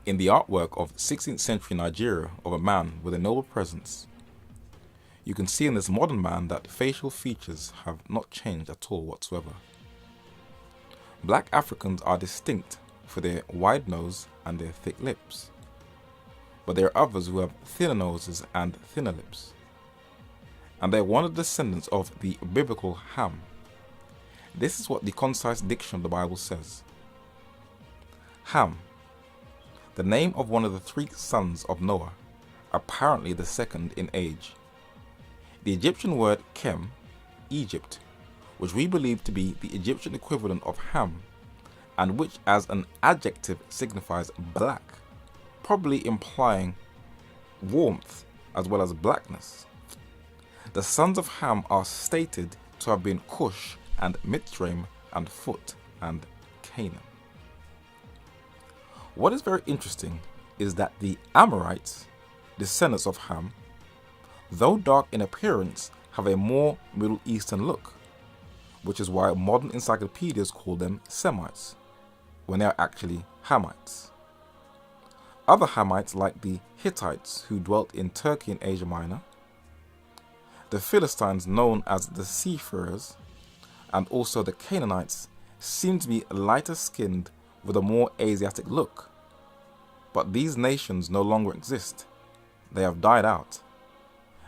In the artwork of 16th century Nigeria of a man with a noble presence, you can see in this modern man that facial features have not changed at all whatsoever. Black Africans are distinct for their wide nose and their thick lips, but there are others who have thinner noses and thinner lips, and they are one of the descendants of the biblical Ham. This is what the concise diction of the Bible says. Ham, the name of one of the 3 sons of Noah, apparently the second in age. The Egyptian word Kem, Egypt, which we believe to be the Egyptian equivalent of Ham, and which as an adjective signifies black, probably implying warmth as well as blackness. The sons of Ham are stated to have been Cush and Mitzrayim and Phut and Canaan. What is very interesting is that the Amorites, descendants of Ham, though dark in appearance, have a more Middle Eastern look, which is why modern encyclopedias call them Semites, when they are actually Hamites. Other Hamites, like the Hittites who dwelt in Turkey and Asia Minor, the Philistines known as the Seafarers, and also the Canaanites, seem to be lighter skinned with a more Asiatic look. But these nations no longer exist. They have died out.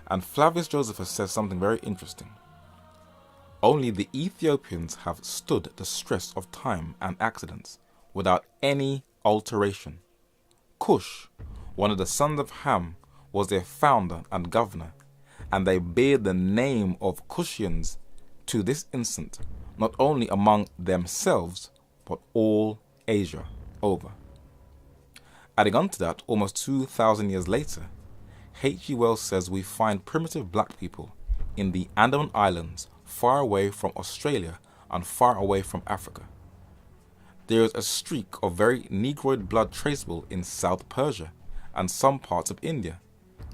And Flavius Josephus says something very interesting. Only the Ethiopians have stood the stress of time and accidents without any alteration. Cush, one of the sons of Ham, was their founder and governor, and they bear the name of Cushians to this instant, not only among themselves, but all Asia over. Adding on to that, almost 2,000 years later, H.G. Wells says we find primitive black people in the Andaman Islands, far away from Australia and far away from Africa. There is a streak of very Negroid blood traceable in South Persia and some parts of India.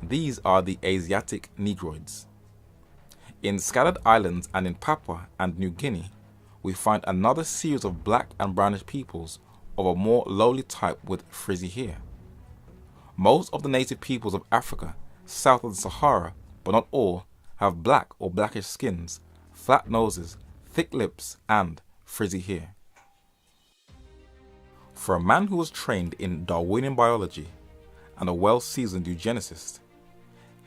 These are the Asiatic Negroids. In scattered islands and in Papua and New Guinea, we find another series of black and brownish peoples of a more lowly type with frizzy hair. Most of the native peoples of Africa, south of the Sahara, but not all, have black or blackish skins, flat noses, thick lips, and frizzy hair. For a man who was trained in Darwinian biology and a well-seasoned eugenicist,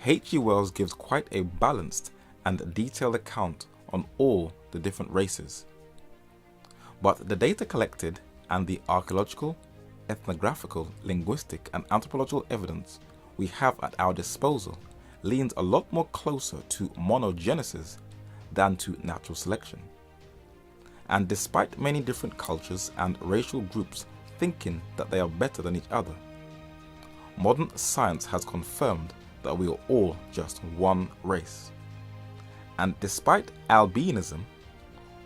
H.G. Wells gives quite a balanced and detailed account on all the different races. But the data collected and the archaeological, ethnographical, linguistic, and anthropological evidence we have at our disposal leans a lot more closer to monogenesis than to natural selection. And despite many different cultures and racial groups thinking that they are better than each other, modern science has confirmed that we are all just one race. And despite albinism,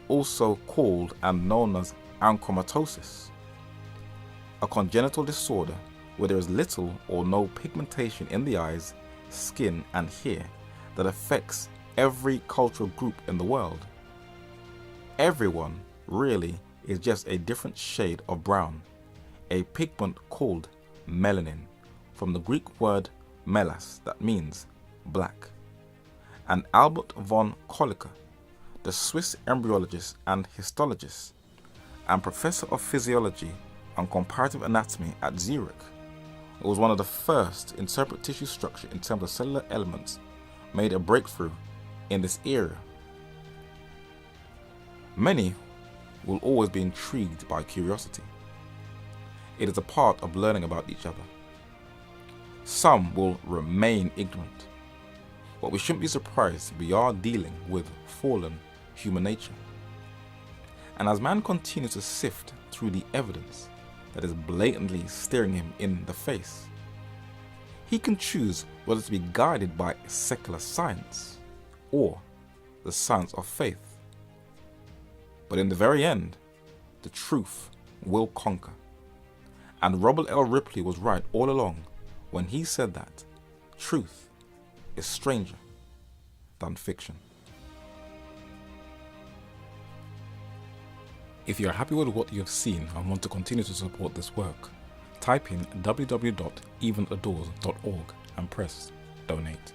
also called and known as achromatopsis, a congenital disorder where there is little or no pigmentation in the eyes, skin, and hair that affects every cultural group in the world, everyone really is just a different shade of brown, a pigment called melanin, from the Greek word melas, that means black. And Albert von Kolliker, the Swiss embryologist and histologist, and professor of physiology and comparative anatomy at Zurich, was one of the first to interpret tissue structure in terms of cellular elements, made a breakthrough in this area. Many will always be intrigued by curiosity. It is a part of learning about each other. Some will remain ignorant, but we shouldn't be surprised we are dealing with fallen human nature. And as man continues to sift through the evidence that is blatantly staring him in the face, he can choose whether to be guided by secular science or the science of faith. But in the very end, the truth will conquer. And Robert L. Ripley was right all along when he said that truth is stranger than fiction. If you are happy with what you have seen and want to continue to support this work, type in www.evenatthedoors.org and press donate.